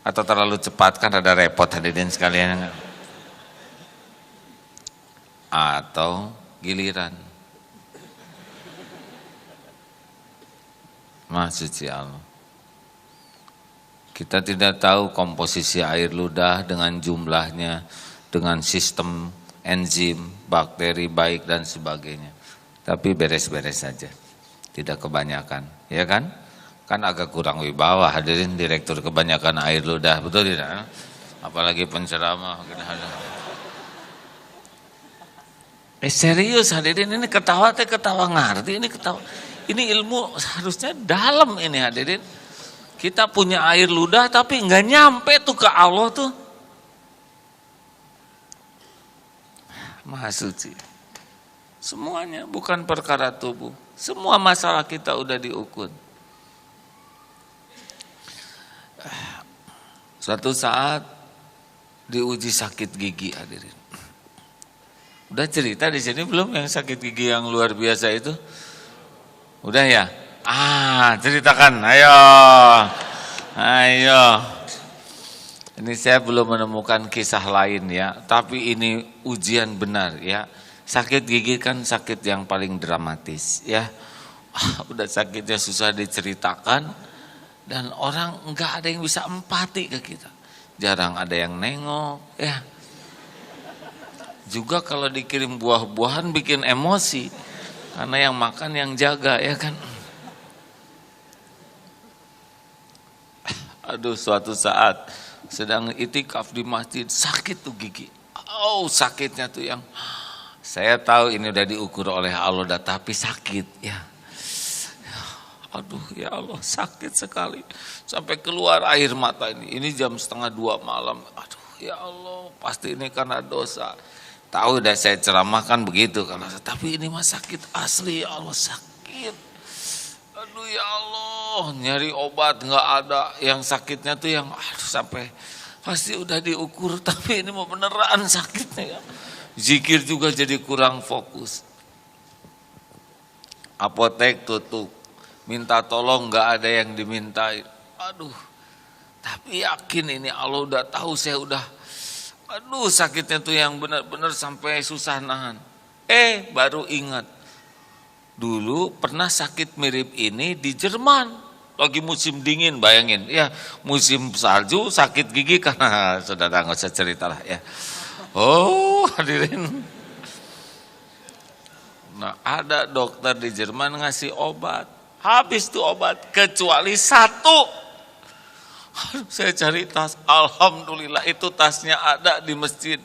Atau terlalu cepat kan ada repot hadirin sekalian. Atau giliran. Maha suci Allah. Kita tidak tahu komposisi air ludah dengan jumlahnya, dengan sistem enzim, bakteri baik dan sebagainya. Tapi beres-beres saja. Tidak kebanyakan, ya kan? Kan agak kurang wibawa hadirin direktur kebanyakan air ludah, betul tidak? Apalagi penceramah. Serius hadirin, ini ketawa ngerti, ini ketawa. Ini ilmu harusnya dalam ini hadirin. Kita punya air ludah tapi nggak nyampe tuh ke Allah tuh. Maha suci. Semuanya bukan perkara tubuh. Semua masalah kita udah diukur. Suatu saat diuji sakit gigi hadirin. Udah cerita di sini belum yang sakit gigi yang luar biasa itu? Udah ya? Ceritakan, ayo. Ini saya belum menemukan kisah lain ya, tapi ini ujian benar ya. Sakit gigi kan sakit yang paling dramatis ya. Udah sakitnya susah diceritakan dan orang enggak ada yang bisa empati ke kita. Jarang ada yang nengok ya. Juga kalau dikirim buah-buahan bikin emosi. Karena yang makan yang jaga ya kan. Aduh, suatu saat sedang itikaf di masjid, sakit tuh gigi. Sakitnya tuh yang saya tahu ini udah diukur oleh Allah tapi sakit ya. Aduh ya Allah, sakit sekali. Sampai keluar air mata ini. Ini jam 1:30 malam. Aduh ya Allah, pasti ini karena dosa. Tahu udah saya ceramahkan begitu karena, tapi ini mah sakit asli ya Allah, sakit. Aduh ya Allah, nyari obat nggak ada, yang sakitnya tuh yang sampai pasti udah diukur, tapi ini mau beneran sakitnya ya. Zikir juga jadi kurang fokus. Apotek tutup, minta tolong nggak ada yang dimintain. Aduh, tapi yakin ini Allah udah tahu saya udah. Aduh, sakitnya tuh yang benar-benar sampai susah nahan. Baru ingat. Dulu pernah sakit mirip ini di Jerman. Lagi musim dingin, bayangin. Ya, musim salju, sakit gigi karena saudara nggak usah cerita lah ya. Hadirin. Nah, ada dokter di Jerman ngasih obat. Habis tuh obat, kecuali satu. Saya cari tas, alhamdulillah itu tasnya ada di masjid.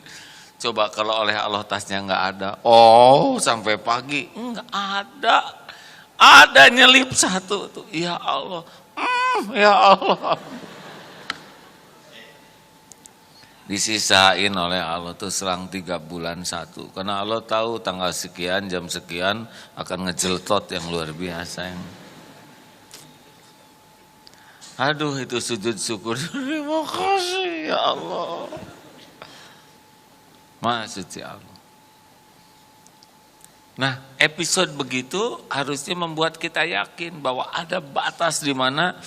Coba kalau oleh Allah tasnya nggak ada, sampai pagi nggak ada. Ada nyelip satu tuh, ya Allah, ya Allah. Disisain oleh Allah tuh selang 3 bulan satu, karena Allah tahu tanggal sekian jam sekian akan ngejeltot yang luar biasa yang. Aduh, itu sujud syukur. Terima kasih ya Allah. Maksud Allah. Nah, episode begitu harusnya membuat kita yakin bahwa ada batas di mana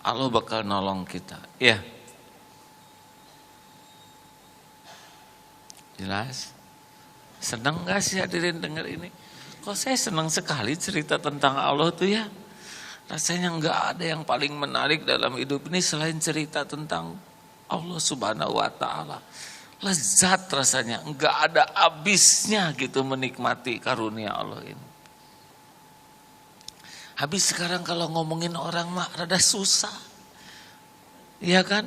Allah bakal nolong kita. Ya. Jelas? Senang gak sih hadirin dengar ini? Kok saya senang sekali cerita tentang Allah tuh ya? Rasanya enggak ada yang paling menarik dalam hidup ini selain cerita tentang Allah Subhanahu wa Ta'ala. Lezat rasanya, enggak ada habisnya gitu menikmati karunia Allah ini. Habis sekarang kalau ngomongin orang mah rada susah. Iya kan?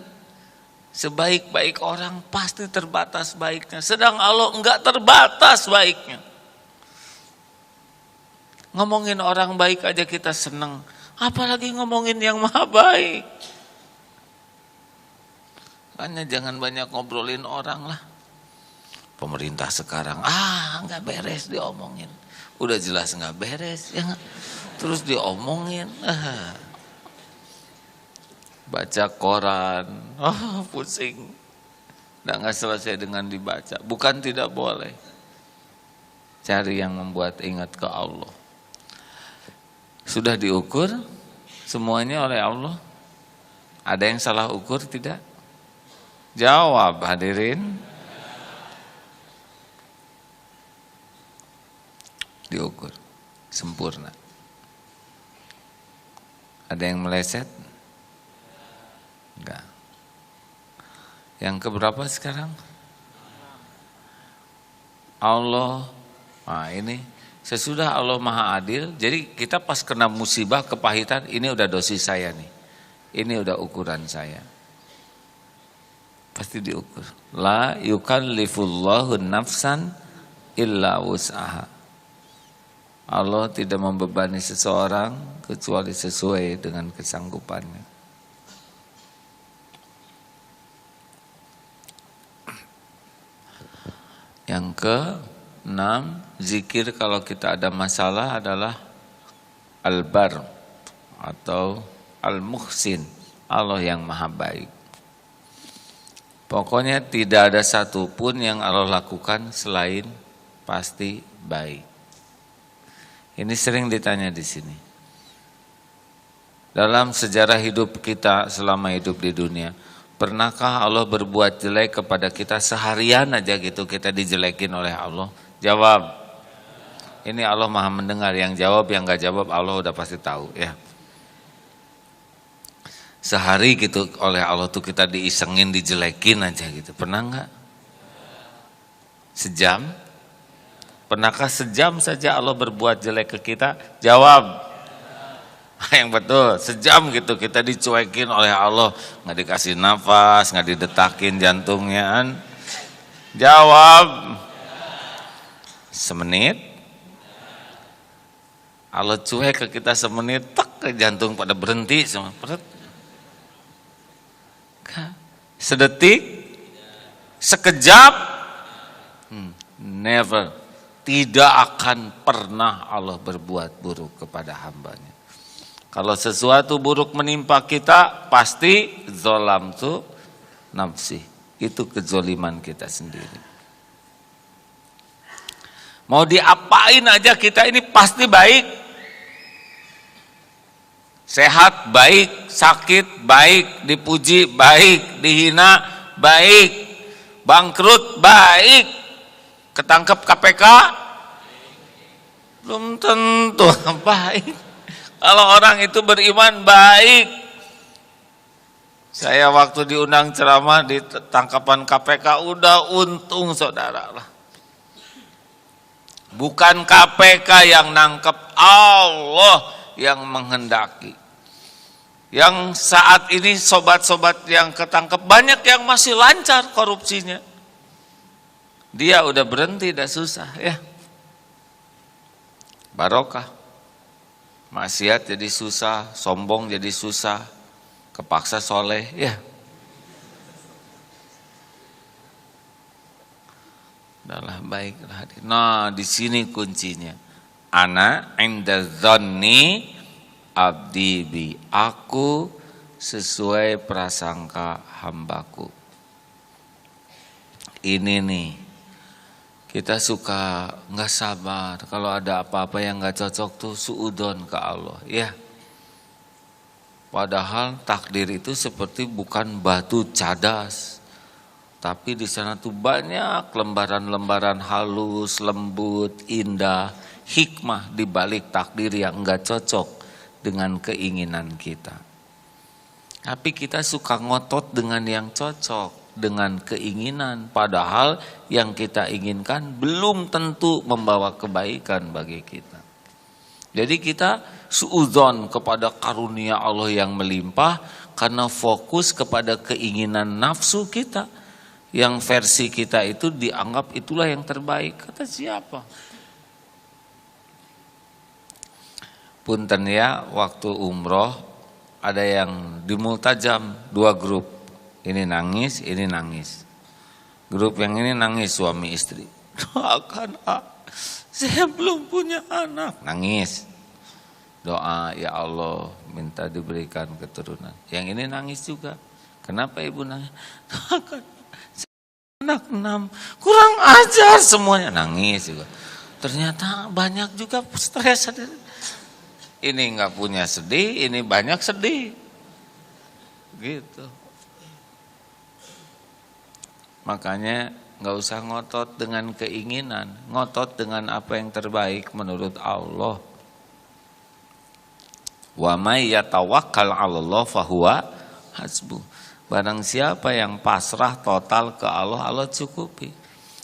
Sebaik-baik orang pasti terbatas baiknya. Sedang Allah enggak terbatas baiknya. Ngomongin orang baik aja kita senang. Apalagi ngomongin yang maha baik. Makanya jangan banyak ngobrolin orang lah. Pemerintah sekarang, nggak beres diomongin. Udah jelas nggak beres, ya gak? Terus diomongin. Baca koran, pusing. Nggak selesai dengan dibaca. Bukan tidak boleh. Cari yang membuat ingat ke Allah. Sudah diukur semuanya oleh Allah. Ada yang salah ukur tidak? Jawab hadirin. Diukur sempurna. Ada yang meleset? Enggak. Yang keberapa sekarang? Allah. Ini sesudah Allah Maha Adil, jadi kita pas kena musibah, kepahitan, ini udah dosis saya nih. Ini udah ukuran saya. Pasti diukur. La yukallifullahu nafsan illa wus'aha. Allah tidak membebani seseorang kecuali sesuai dengan kesanggupannya. Yang ke-6, zikir kalau kita ada masalah adalah Al-Bar atau Al-Muhsin, Allah yang maha baik. Pokoknya tidak ada satupun yang Allah lakukan selain pasti baik. Ini sering ditanya di sini. Dalam sejarah hidup kita selama hidup di dunia, pernahkah Allah berbuat jelek kepada kita seharian aja gitu kita dijelekin oleh Allah? Jawab. Ini Allah Maha mendengar, yang jawab yang gak jawab Allah udah pasti tahu ya. Sehari gitu oleh Allah tuh kita diisengin, dijelekin aja gitu. Pernah nggak? Sejam? Pernahkah sejam saja Allah berbuat jelek ke kita? Jawab. Yang betul, sejam gitu kita dicuekin oleh Allah, nggak dikasih nafas, nggak didetakin jantungnya. Jawab. Semenit? Allah cuek ke kita semenit, tak ke jantung pada berhenti semua. Sedetik, sekejap, never, tidak akan pernah Allah berbuat buruk kepada hambanya. Kalau sesuatu buruk menimpa kita, pasti zolam tu nafsi, itu kezoliman kita sendiri. Mau diapain aja kita ini pasti baik. Sehat baik, sakit baik, dipuji baik, dihina baik, bangkrut baik, ketangkep KPK belum tentu baik. Kalau orang itu beriman baik. Saya waktu diundang ceramah di tangkapan KPK udah untung saudara lah. Bukan KPK yang nangkep, Allah yang menghendaki. Yang saat ini sobat-sobat yang ketangkep banyak yang masih lancar korupsinya. Dia udah berhenti, udah susah ya. Barokah. Maksiat jadi susah, sombong jadi susah, kepaksa soleh ya. Udahlah baiklah. Nah, di sini kuncinya. Ana inda dzanni abdi bi, aku sesuai prasangka hambaku. Ini nih, kita suka nggak sabar kalau ada apa-apa yang nggak cocok tuh suudon ke Allah ya. Padahal takdir itu seperti bukan batu cadas, tapi di sana tuh banyak lembaran-lembaran halus, lembut, indah, hikmah di balik takdir yang nggak cocok dengan keinginan kita. Tapi kita suka ngotot dengan yang cocok dengan keinginan, padahal yang kita inginkan belum tentu membawa kebaikan bagi kita. Jadi kita suudzon kepada karunia Allah yang melimpah karena fokus kepada keinginan nafsu kita. Yang versi kita itu dianggap itulah yang terbaik. Kata siapa? Punten ya, waktu umroh ada yang dimultajam 2 grup. Ini nangis, ini nangis. Grup yang ini nangis suami istri. Doakan, saya belum punya anak. Nangis. Doa, ya Allah minta diberikan keturunan. Yang ini nangis juga. Kenapa ibu nangis? Doakan, anak 6. Kurang ajar semuanya. Nangis juga. Ternyata banyak juga stres. Ini enggak punya sedih, ini banyak sedih. Gitu. Makanya nggak usah ngotot dengan keinginan, ngotot dengan apa yang terbaik menurut Allah. Wa may yatawakkal 'alallah fahuwa hasbuh. Barang siapa yang pasrah total ke Allah, Allah cukupi.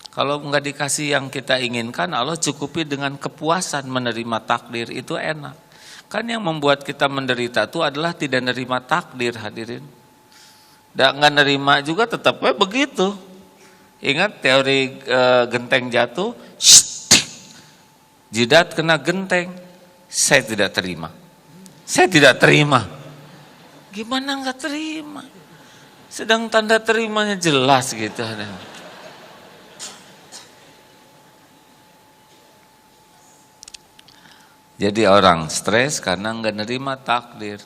Kalau nggak dikasih yang kita inginkan, Allah cukupi dengan kepuasan menerima takdir, itu enak. Kan yang membuat kita menderita itu adalah tidak menerima takdir, hadirin. Dan nggak nerima juga tetapnya begitu. Ingat teori genteng jatuh, jidat kena genteng, saya tidak terima. Saya tidak terima. Gimana nggak terima? Sedang tanda terimanya jelas gitu. Jadi orang stres karena nggak nerima takdir.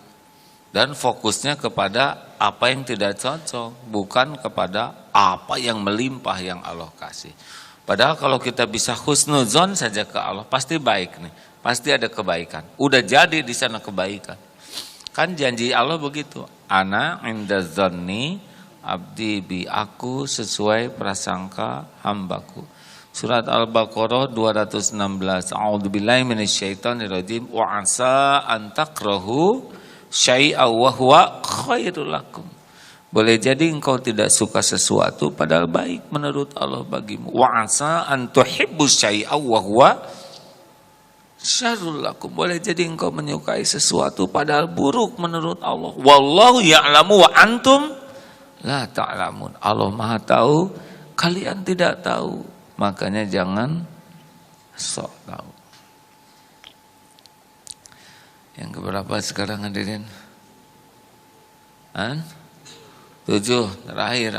Dan fokusnya kepada apa yang tidak cocok, bukan kepada apa yang melimpah yang Allah kasih. Padahal kalau kita bisa husnuzon saja ke Allah, pasti baik nih, pasti ada kebaikan. Udah jadi di sana kebaikan. Kan janji Allah begitu. Ana inda zanni abdi bi, aku sesuai prasangka hambaku. Surat Al-Baqarah 216. A'udzubillahi minasyaitonirrajim. Wa asa an takrahu syai'a wa huwa khairul lakum. Boleh jadi engkau tidak suka sesuatu padahal baik menurut Allah bagimu. Wa asa an tuhibbu syai'a wa huwa syarrul lakum. Boleh jadi engkau menyukai sesuatu padahal buruk menurut Allah. Wallahu ya'lamu wa antum la ta'lamun. Allah Maha tahu, kalian tidak tahu. Makanya jangan sok tahu. Yang keberapa sekarang hadirin? 7 terakhir.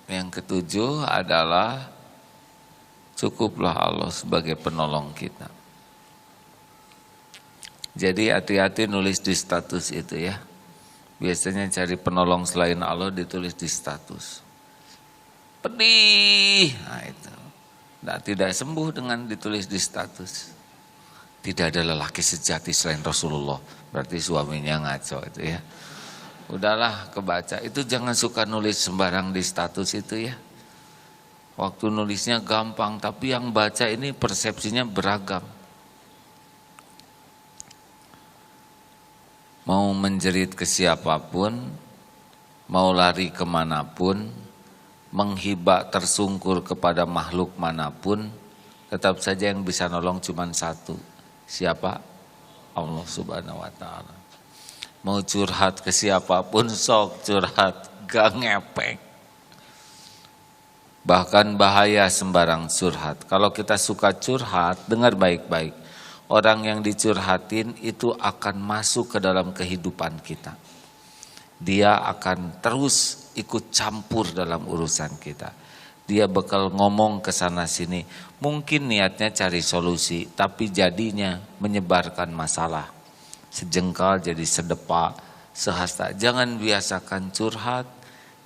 Yang ketujuh adalah cukuplah Allah sebagai penolong kita. Jadi hati-hati nulis di status itu ya. Biasanya cari penolong selain Allah ditulis di status. Pedih. Nah itu. Nah, tidak sembuh dengan ditulis di status. Tidak ada lelaki sejati selain Rasulullah. Berarti suaminya ngaco itu ya. Udahlah kebaca. Itu jangan suka nulis sembarang di status itu ya. Waktu nulisnya gampang, tapi yang baca ini persepsinya beragam. Mau menjerit ke siapapun, mau lari kemanapun, menghibah tersungkur kepada makhluk manapun, tetap saja yang bisa nolong cuma satu. Siapa? Allah Subhanahu wa ta'ala. Mau curhat ke siapapun sok curhat, gak ngepek. Bahkan bahaya sembarang curhat. Kalau kita suka curhat, dengar baik-baik. Orang yang dicurhatin itu akan masuk ke dalam kehidupan kita. Dia akan terus ikut campur dalam urusan kita. Dia bakal ngomong ke sana sini. Mungkin niatnya cari solusi, tapi jadinya menyebarkan masalah. Sejengkal jadi sedepa, sehasta. Jangan biasakan curhat,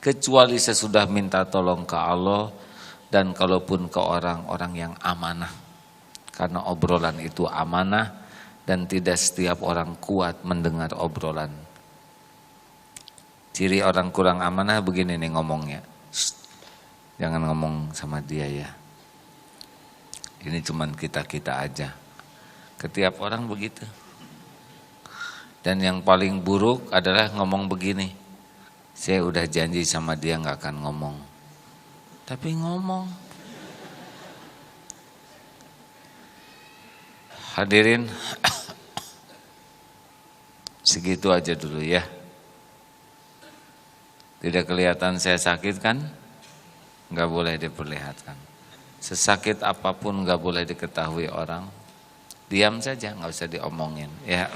kecuali sesudah minta tolong ke Allah, dan kalaupun ke orang-orang yang amanah. Karena obrolan itu amanah, dan tidak setiap orang kuat mendengar obrolan. Ciri orang kurang amanah begini nih ngomongnya. Jangan ngomong sama dia ya. Ini cuman kita-kita aja. Ketiap orang begitu. Dan yang paling buruk adalah ngomong begini. Saya udah janji sama dia gak akan ngomong. Tapi ngomong. Hadirin, segitu aja dulu ya. Tidak kelihatan saya sakit kan? Gak boleh diperlihatkan. Sesakit apapun gak boleh diketahui orang. Diam saja, gak usah diomongin ya.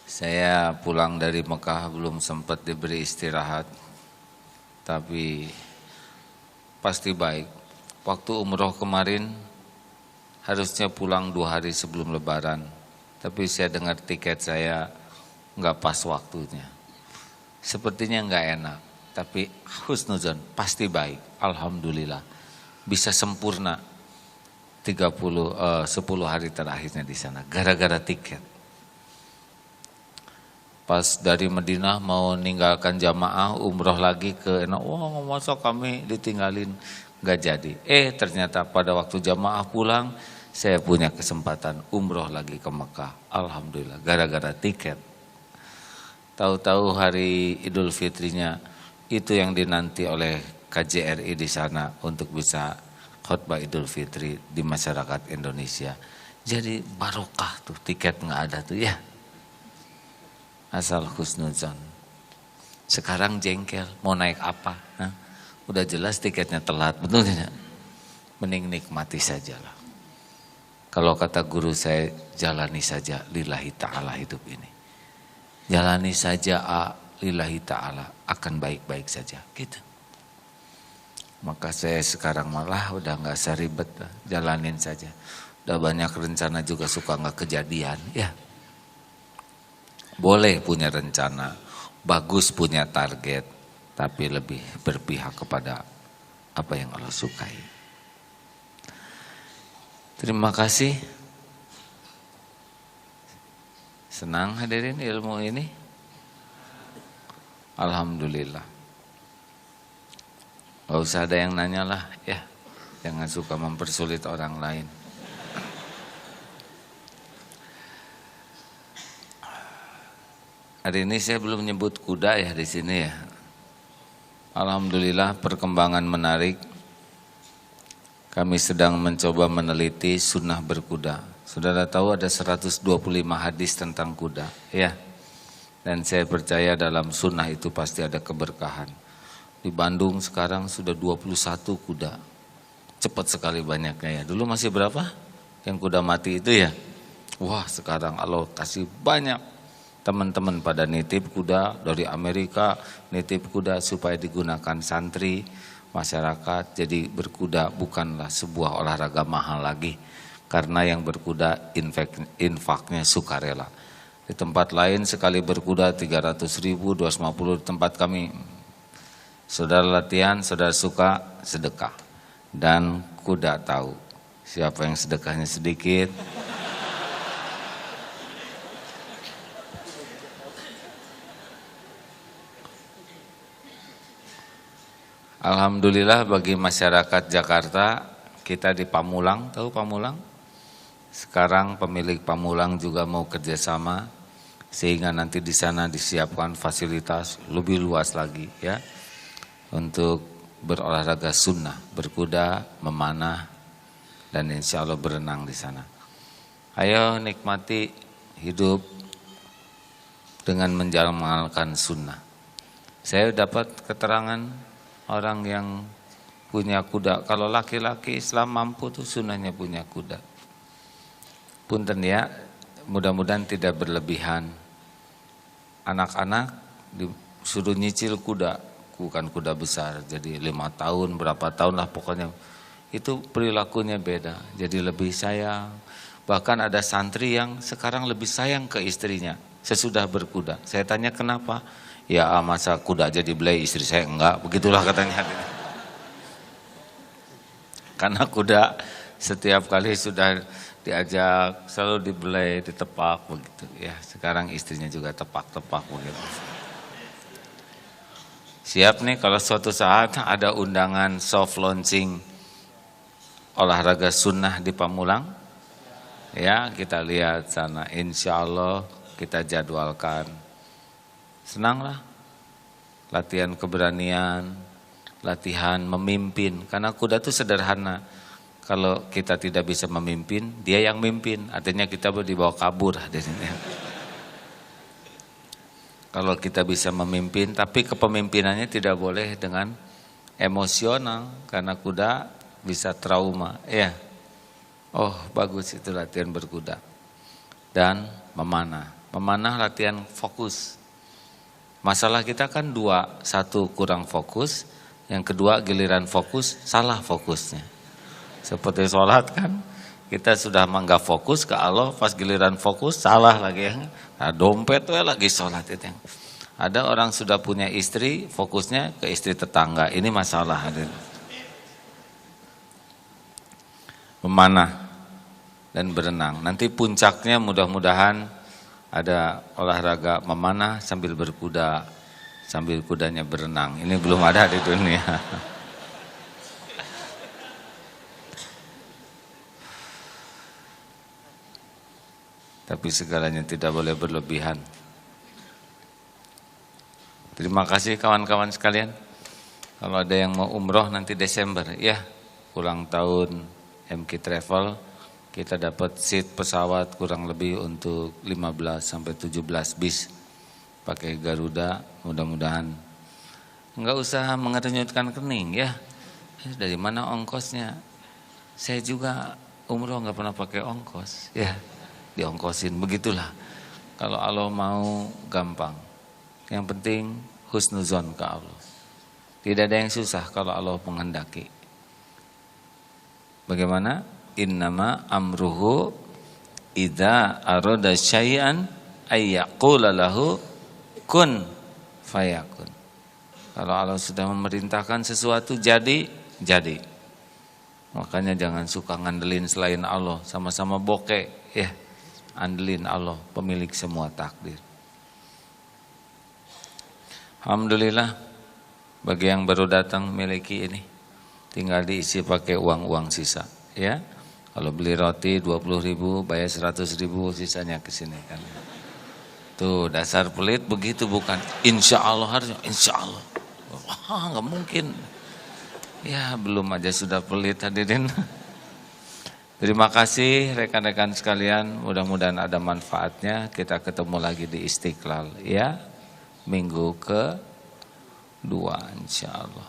Saya pulang dari Mekah belum sempat diberi istirahat, tapi pasti baik. Waktu umroh kemarin harusnya pulang 2 hari sebelum Lebaran, tapi saya dengar tiket saya nggak pas waktunya. Sepertinya nggak enak, tapi husnuzon pasti baik. Alhamdulillah bisa sempurna 10 hari terakhirnya di sana gara-gara tiket. Pas dari Madinah mau ninggalkan jamaah umroh lagi ke masa kami ditinggalin, nggak jadi. Ternyata pada waktu jamaah pulang saya punya kesempatan umroh lagi ke Mekah. Alhamdulillah gara-gara tiket. Tahu-tahu hari Idul Fitrinya itu yang dinanti oleh KJRI di sana untuk bisa khutbah Idul Fitri di masyarakat Indonesia. Jadi barokah tuh, tiket nggak ada tuh ya. Asal husnuzon. Sekarang jengkel, mau naik apa? Udah jelas tiketnya telat, betul tidak? Mending nikmati sajalah. Kalau kata guru saya, jalani saja lillahi ta'ala hidup ini. Jalani saja lillahi ta'ala, akan baik-baik saja. Gitu. Maka saya sekarang malah udah gak usah ribet, jalanin saja. Udah banyak rencana juga suka gak kejadian, ya. Boleh punya rencana, bagus punya target, tapi lebih berpihak kepada apa yang Allah sukai. Terima kasih. Senang hadirin ilmu ini. Alhamdulillah. Gak usah ada yang nanya lah ya. Jangan suka mempersulit orang lain. Hari ini saya belum nyebut kuda ya di sini ya. Alhamdulillah perkembangan menarik. Kami sedang mencoba meneliti sunnah berkuda. Saudara tahu ada 125 hadis tentang kuda, ya. Dan saya percaya dalam sunnah itu pasti ada keberkahan. Di Bandung sekarang sudah 21 kuda. Cepat sekali banyaknya ya. Dulu masih berapa? Yang kuda mati itu ya. Wah, sekarang Allah kasih banyak. Teman-teman pada nitip kuda dari Amerika, nitip kuda supaya digunakan santri, masyarakat. Jadi berkuda bukanlah sebuah olahraga mahal lagi. Karena yang berkuda infaknya sukarela. Di tempat lain sekali berkuda 300.000, 250 di tempat kami. Saudara latihan, saudara suka sedekah. Dan kuda tahu siapa yang sedekahnya sedikit. Alhamdulillah bagi masyarakat Jakarta, kita di Pamulang, tahu Pamulang? Sekarang pemilik Pamulang juga mau kerjasama sehingga nanti di sana disiapkan fasilitas lebih luas lagi ya untuk berolahraga sunnah, berkuda, memanah dan insya Allah berenang di sana. Ayo nikmati hidup dengan menjalankan sunnah. Saya dapat keterangan orang yang punya kuda. Kalau laki-laki Islam mampu tuh sunnahnya punya kuda. Punten ya, mudah-mudahan tidak berlebihan. Anak-anak disuruh nyicil kuda, bukan kuda besar. Jadi 5 tahun, berapa tahun lah pokoknya. Itu perilakunya beda, jadi lebih sayang. Bahkan ada santri yang sekarang lebih sayang ke istrinya sesudah berkuda. Saya tanya kenapa? Ya masa kuda jadi belai istri saya enggak, begitulah katanya. Karena kuda setiap kali sudah diajak selalu dibelai, ditepak begitu ya. Sekarang istrinya juga tepak-tepak begitu. Siap nih kalau suatu saat ada undangan soft launching olahraga sunnah di Pamulang. Ya, kita lihat sana. Insya Allah kita jadwalkan. Senanglah. Latihan keberanian, latihan memimpin. Karena kuda itu sederhana. Kalau kita tidak bisa memimpin, dia yang mimpin. Artinya kita dibawa kabur. Kalau kita bisa memimpin, tapi kepemimpinannya tidak boleh dengan emosional. Karena kuda bisa trauma. Ya. Oh bagus itu latihan berkuda. Dan memanah. Memanah latihan fokus. Masalah kita kan dua. Satu kurang fokus. Yang kedua giliran fokus, salah fokusnya. Seperti sholat kan, kita sudah nggak fokus ke Allah, pas giliran fokus salah lagi ya. Nah, dompet tuh lagi sholat itu. Ada orang sudah punya istri, fokusnya ke istri tetangga. Ini masalah. Memanah dan berenang. Nanti puncaknya mudah-mudahan ada olahraga memanah sambil berkuda, sambil kudanya berenang. Ini belum ada di dunia. Tapi segalanya tidak boleh berlebihan. Terima kasih kawan-kawan sekalian. Kalau ada yang mau umroh nanti Desember, ya ulang tahun MK Travel, kita dapat seat pesawat kurang lebih untuk 15 sampai 17 bis pakai Garuda. Mudah-mudahan enggak usah mengerunyutkan kening ya. Dari mana ongkosnya? Saya juga umroh enggak pernah pakai ongkos, ya. Diongkosin, begitulah. Kalau Allah mau gampang. Yang penting husnuzon ke Allah. Tidak ada yang susah kalau Allah menghendaki. Bagaimana? Innama amruhu idza arada syai'an ayyaqula lahu kun fayakun. Kalau Allah sudah memerintahkan sesuatu jadi. Makanya jangan suka ngandelin selain Allah, sama-sama bokeh ya. Andelin Allah, pemilik semua takdir. Alhamdulillah, bagi yang baru datang miliki ini, tinggal diisi pakai uang sisa ya. Kalau beli roti 20.000, bayar 100.000, sisanya ke sini kan. Tuh dasar pelit begitu bukan? Insya Allah harusnya, insya Allah. Wah, nggak mungkin. Ya belum aja sudah pelit hadirin. Terima kasih rekan-rekan sekalian, mudah-mudahan ada manfaatnya. Kita ketemu lagi di Istiqlal ya, minggu ke-2 insyaallah.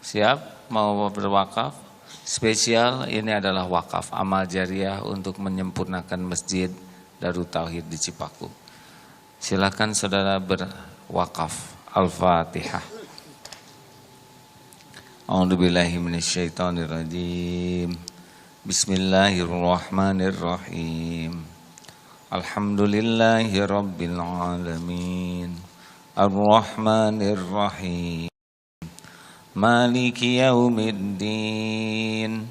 Siap mau berwakaf? Spesial ini adalah wakaf amal jariah untuk menyempurnakan Masjid Darut Tauhid di Cipaku. Silakan saudara berwakaf. Al-Fatihah. A'udzubillahi minasyaitonirrajim. Bismillahirrahmanirrahim. Alhamdulillahi rabbil alamin. Ar-Rahmanirrahim. Maliki yaumiddin.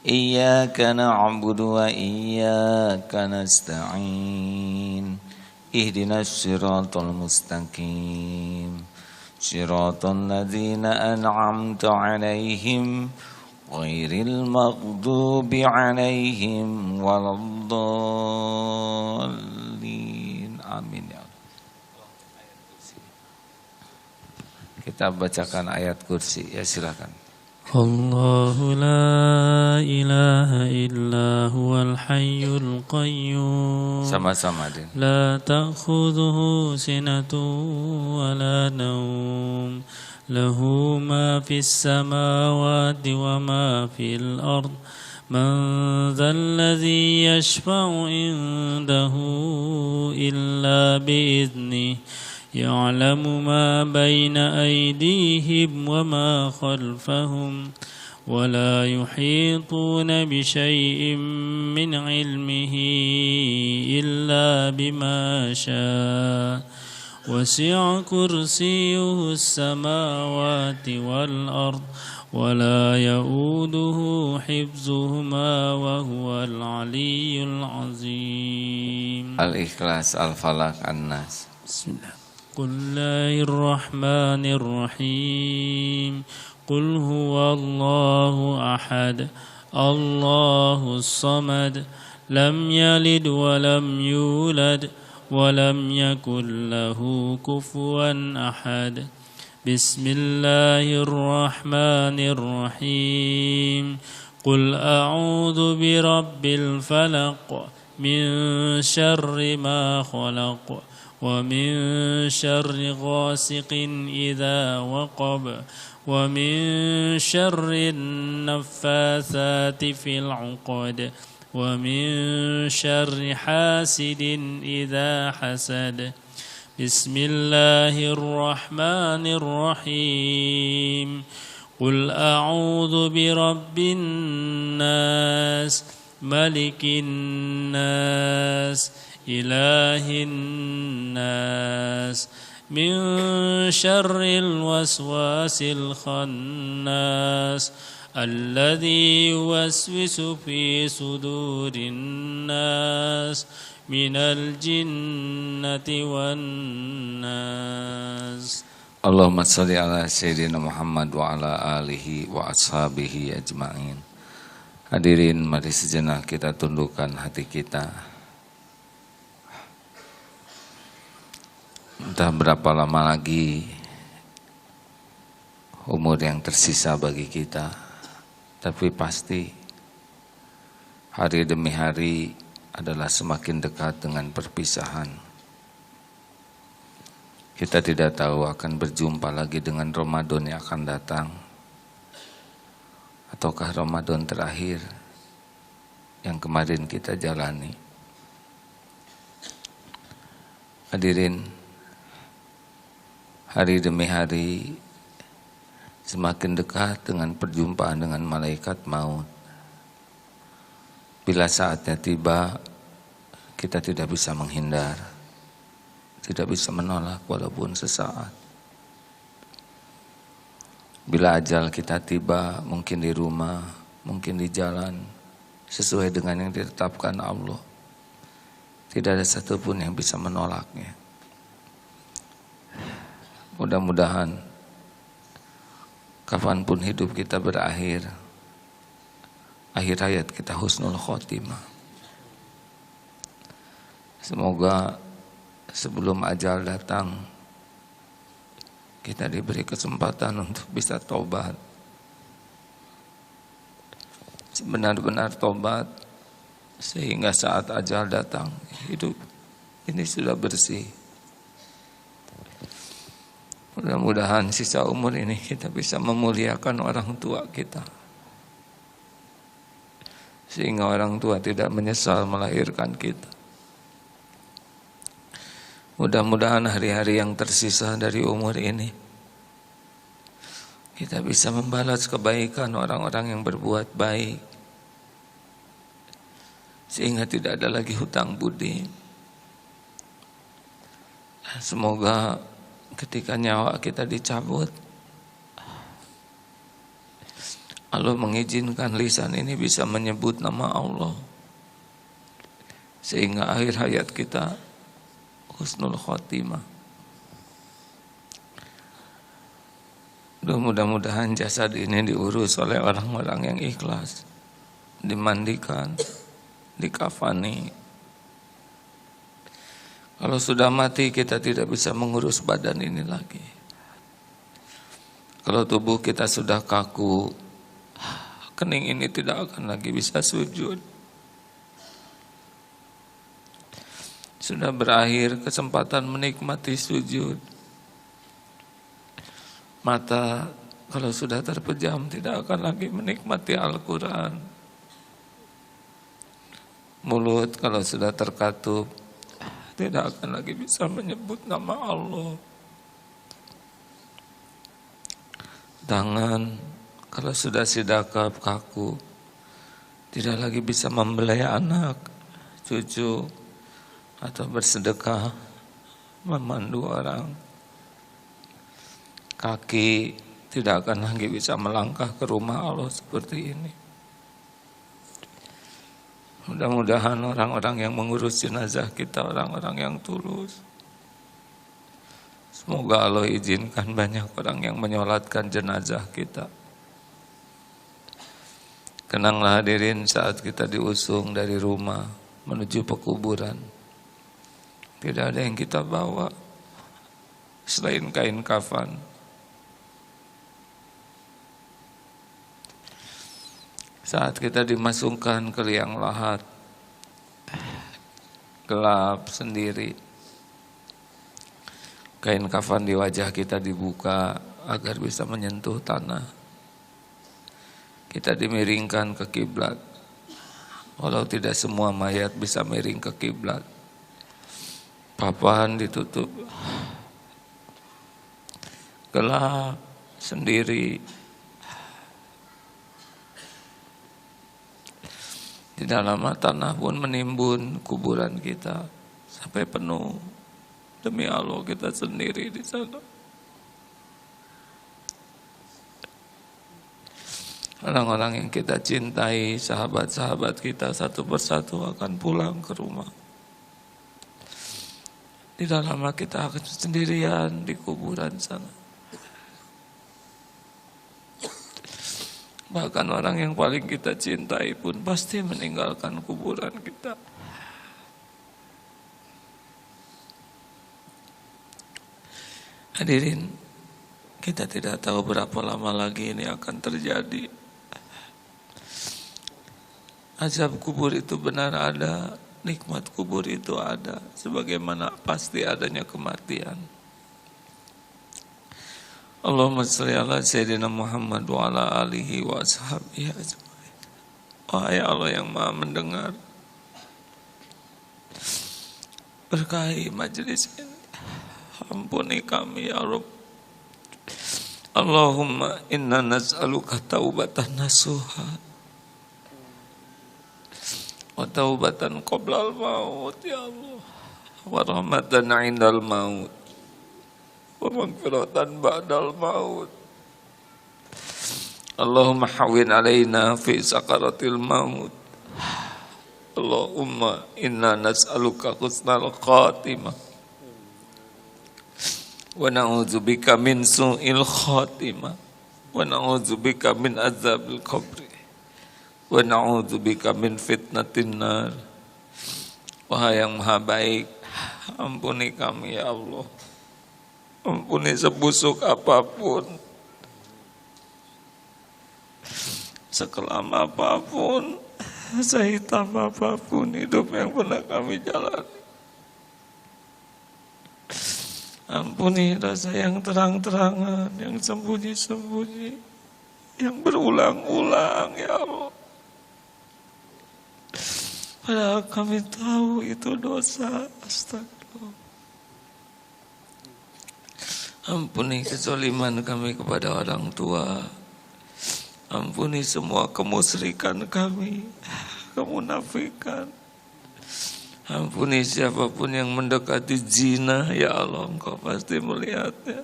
Iyyaka na'budu wa iyyaka nasta'in. Ihdinas siratal mustaqim. Siratal ladzina an'amta 'alaihim ghairil maghdubi 'alaihim waladdallin. Amin ya Allah. Kita bacakan ayat kursi ya, silakan. Allahu la ilaha illa huwal hayyul qayyum. Sama-sama din. La ta'khudhuhu sinatun wa la nawm. Lahu ma fis samawati wa ma fil ard. Man dhal ladzi yashfa'u indahu illa bi'idhnihi. يعلم ما بين أيديهم وما خلفهم ولا يحيطون بشيء من علمه إلا بما شاء وسع كرسيه السماوات والأرض ولا يؤوده حفظهما وهو العلي العظيم. Al-Ikhlas, Al-Falaq, An-Nas. بسم الله. قل الله الرحمن الرحيم. قل هو الله أحد الله الصمد لم يلد ولم يولد ولم يكن له كفوا أحد. بسم الله الرحمن الرحيم. قل أعوذ برب الفلق من شر ما خلق ومن شر غاسق إذا وقب ومن شر النفاثات في العقد ومن شر حاسد إذا حسد. بسم الله الرحمن الرحيم. قل أعوذ برب الناس ملك الناس إله الناس من شر الوسواس الخناس الذي يوسوس في صدور الناس من الجنة والناس. Allahumma sholli ala sayyidina Muhammad wa ala alihi wa ashabihi ajma'in. Hadirin, mari sejenak kita tundukkan hati kita. Entah berapa lama lagi umur yang tersisa bagi kita, tapi pasti hari demi hari adalah semakin dekat dengan perpisahan. Kita tidak tahu akan berjumpa lagi dengan Ramadan yang akan datang, ataukah Ramadan terakhir yang kemarin kita jalani. Hadirin, hari demi hari semakin dekat dengan perjumpaan dengan malaikat maut. Bila saatnya tiba, kita tidak bisa menghindar, tidak bisa menolak walaupun sesaat. Bila ajal kita tiba, mungkin di rumah, mungkin di jalan, sesuai dengan yang ditetapkan Allah, tidak ada satupun yang bisa menolaknya. Mudah-mudahan kapanpun hidup kita berakhir, akhir hayat kita husnul khotimah. Semoga sebelum ajal datang, kita diberi kesempatan untuk bisa tobat. Sebenar-benar tobat, sehingga saat ajal datang, hidup ini sudah bersih. Mudah-mudahan sisa umur ini kita bisa memuliakan orang tua kita, sehingga orang tua tidak menyesal melahirkan kita. Mudah-mudahan hari-hari yang tersisa dari umur ini, kita bisa membalas kebaikan orang-orang yang berbuat baik, sehingga tidak ada lagi hutang budi. Semoga ketika nyawa kita dicabut, Allah mengizinkan lisan ini bisa menyebut nama Allah, sehingga akhir hayat kita husnul khotimah. Mudah-mudahan jasad ini diurus oleh orang-orang yang ikhlas, dimandikan, dikafani. Kalau sudah mati, kita tidak bisa mengurus badan ini lagi. Kalau tubuh kita sudah kaku, kening ini tidak akan lagi bisa sujud. Sudah berakhir kesempatan menikmati sujud. Mata kalau sudah terpejam tidak akan lagi menikmati Al-Quran. Mulut kalau sudah terkatup tidak akan lagi bisa menyebut nama Allah. Tangan kalau sudah sidakap kaku tidak lagi bisa membelai anak, cucu, atau bersedekah, memandu orang. Kaki tidak akan lagi bisa melangkah ke rumah Allah seperti ini. Mudah-mudahan orang-orang yang mengurus jenazah kita orang-orang yang tulus. Semoga Allah izinkan banyak orang yang menyolatkan jenazah kita. Kenanglah hadirin saat kita diusung dari rumah menuju pekuburan. Tidak ada yang kita bawa selain kain kafan. Saat kita dimasukkan ke liang lahat, gelap sendiri, kain kafan di wajah kita dibuka agar bisa menyentuh tanah. Kita dimiringkan ke kiblat. Walau tidak semua mayat bisa miring ke kiblat, papan ditutup, gelap sendiri. Di dalam tanah pun menimbun kuburan kita sampai penuh. Demi Allah kita sendiri di sana. Orang-orang yang kita cintai, sahabat-sahabat kita satu persatu akan pulang ke rumah. Tidak lama kita akan sendirian di kuburan sana. Bahkan orang yang paling kita cintai pun pasti meninggalkan kuburan kita. Hadirin, kita tidak tahu berapa lama lagi ini akan terjadi. Azab kubur itu benar ada, nikmat kubur itu ada, sebagaimana pasti adanya kematian. Allahumma shalli ala Sayyidina Muhammad wa ala alihi wa ashabihi ajma'in. Wahai Allah yang Maha mendengar, berkahi majelis ini, ampuni kami ya Rabb. Allahumma inna nas'aluka taubatan nasuha wa taubatan qoblal maut ya Allah, wa rahmatan indal maut, wa maghfiratan ba'dal maut. Allahumma hawwin alaina fi sakaratil maut. Allahumma inna nas'aluka husnal khatimah wa na'udzubika min su'il khatimah wa na'udzubika min azabil qabri wa na'udzubika min fitnatin nar. Wahai yang maha baik, ampuni kami ya Allah, ampuni sebusuk apapun, sekelam apapun, sehitam apapun hidup yang pernah kami jalani. Ampuni rasa yang terang-terangan, yang sembunyi-sembunyi, yang berulang-ulang ya Allah. Padahal kami tahu itu dosa. Astagfirullah. Ampuni kezaliman kami kepada orang tua. Ampuni semua kemusyrikan kami, kemunafikan. Ampuni siapapun yang mendekati zina, ya Allah, Engkau pasti melihatnya.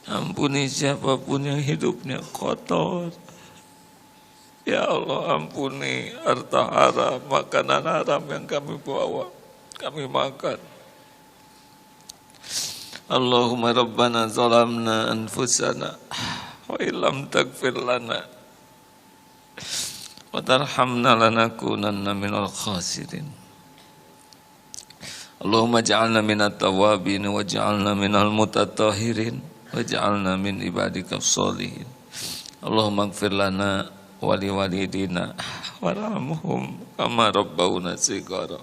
Ampuni siapapun yang hidupnya kotor, ya Allah, ampuni harta haram, makanan haram yang kami bawa, kami makan. Allahumma rabbana zalamna anfusana wa illam taghfir lana wa tarhamna lanakunanna minal khasirin. Allahumma ja'alna minat tawabin wa ja'alna minal mutatahhirin wa ja'alna min ibadikas sholihin. Allahumma ighfir lana wa liwalidina warhamhum kama rabbawna shighara.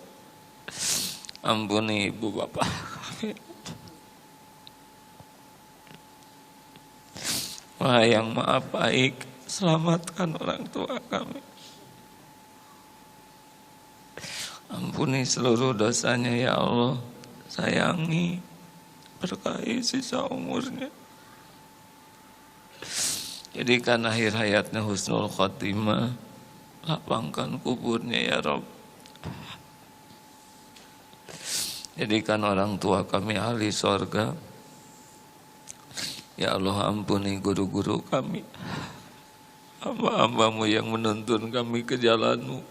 Ampuni ibu bapak kami. Wahai yang maha baik, selamatkan orang tua kami. Ampuni seluruh dosanya ya Allah. Sayangi, berkahi sisa umurnya. Jadikan akhir hayatnya husnul khotimah. Lapangkan kuburnya ya Rabb. Jadikan orang tua kami ahli surga. Ya Allah, ampuni guru-guru kami, hamba-hambamu yang menuntun kami ke jalan-Mu.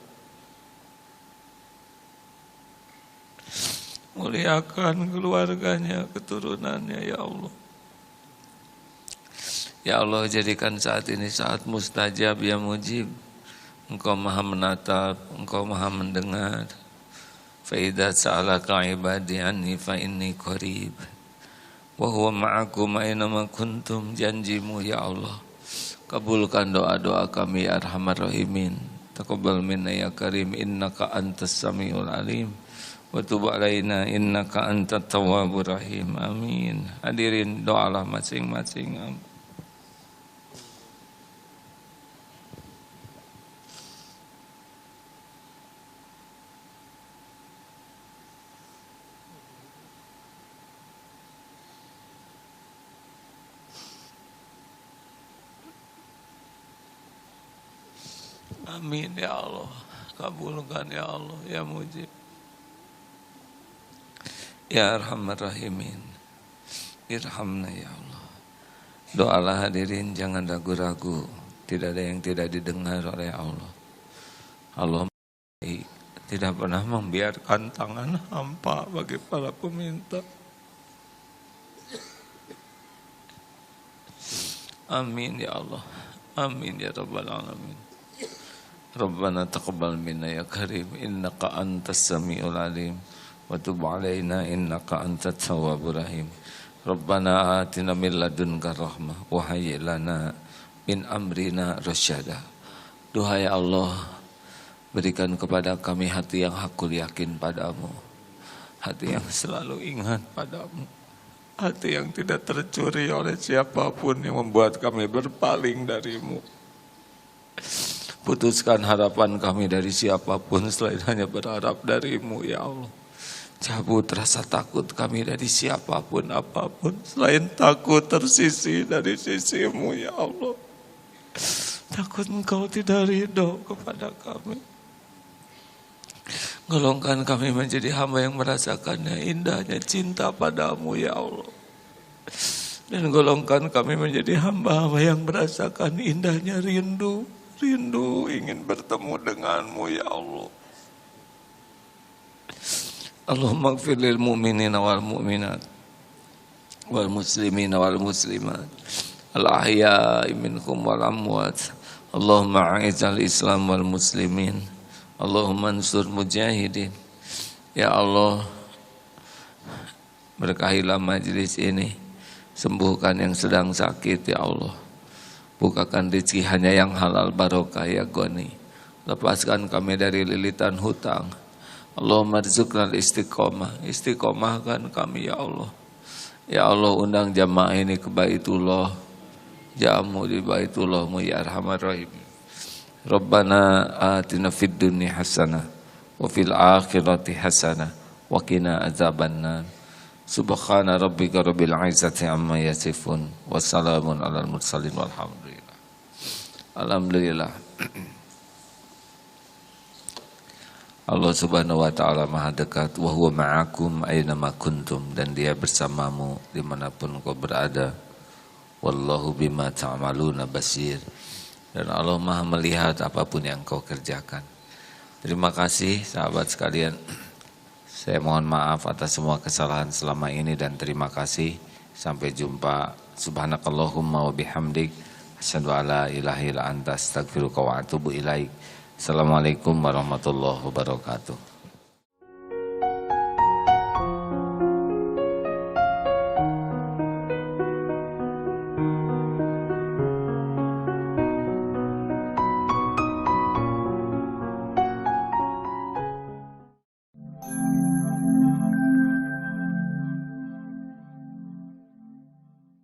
Muliakan keluarganya, keturunannya ya Allah. Ya Allah, jadikan saat ini saat mustajab ya mujib. Engkau maha menatap, Engkau maha mendengar. Fa idza sa'alaka ibadi anni fa inni qarib. Wa huwa ma'akum aynama kuntum, janjimu ya Allah. Kabulkan doa-doa kami ya Arhamar Rahimin. Taqabbal minna ya Karim, innaka antas samiul alim. Wa tub alaina innaka antat tawwabur rahim. Amin. Hadirin, doalah masing-masing. Amin ya Allah, kabulkan ya Allah, ya mujib, ya Arhamar Rahimin, irhamna ya Allah. Doalah hadirin, jangan ragu-ragu, tidak ada yang tidak didengar oleh Allah. Allah tidak pernah membiarkan tangan hampa bagi para peminta. Amin ya Allah, amin ya Rabbal Alamin. Rabbana taqabbal minna ya Karim, innaka antas samiul alim, wa tub alaina innaka antat tawwabur rahim. Rabbana atina min ladunka rahmah wa hayyi lana min amrina rasyada. Duhai Allah, berikan kepada kami hati yang hakul yakin padamu, hati yang selalu ingat padamu, hati yang tidak tercuri oleh siapapun yang membuat kami berpaling darimu. Putuskan harapan kami dari siapapun selain hanya berharap darimu ya Allah. Cabut rasa takut kami dari siapapun apapun selain takut tersisi dari sisimu ya Allah. Takut Engkau tidak ridho kepada kami. Golongkan kami menjadi hamba yang merasakannya indahnya cinta padamu ya Allah. Dan golongkan kami menjadi hamba-hamba yang merasakan indahnya rindu ingin bertemu denganmu ya Allah. Allahumma ighfir lil mu'minina wal mu'minat wal muslimina wal muslimat al ahya'i minhum wal amwat. Allahumma a'izzal Islam wal muslimin. Allahumma ansur mujahidin. Ya Allah, berkahilah majlis ini, sembuhkan yang sedang sakit ya Allah. Bukakan rezeki hanya yang halal barokah ya Goni. Lepaskan kami dari lilitan hutang. Allahumma rizuknal istiqomah. Istiqomahkan kami ya Allah. Ya Allah, undang jamaah ini ke Baitullah. Jamu di Baitullahmu ya Arhamar Rahim. Rabbana atina fid dunya hasanah wa fil akhirati hasanah wa qina azabannar. Subhana rabbika rabbil izzati amma yasifun wa salamun alal mursalin walhamdulillah. Alhamdulillah. Allah Subhanahu wa taala Maha dekat, wa huwa ma'akum aina ma kuntum, dan Dia bersamamu dimanapun kau berada. Wallahu bima ta'maluna basir. Dan Allah Maha melihat apapun yang kau kerjakan. Terima kasih sahabat sekalian. Saya mohon maaf atas semua kesalahan selama ini dan terima kasih. Sampai jumpa. Subhanakallahumma wa bihamdik, asyhadu alla ilaha illa anta, astaghfiruka wa atubu ilaik. Assalamualaikum warahmatullahi wabarakatuh.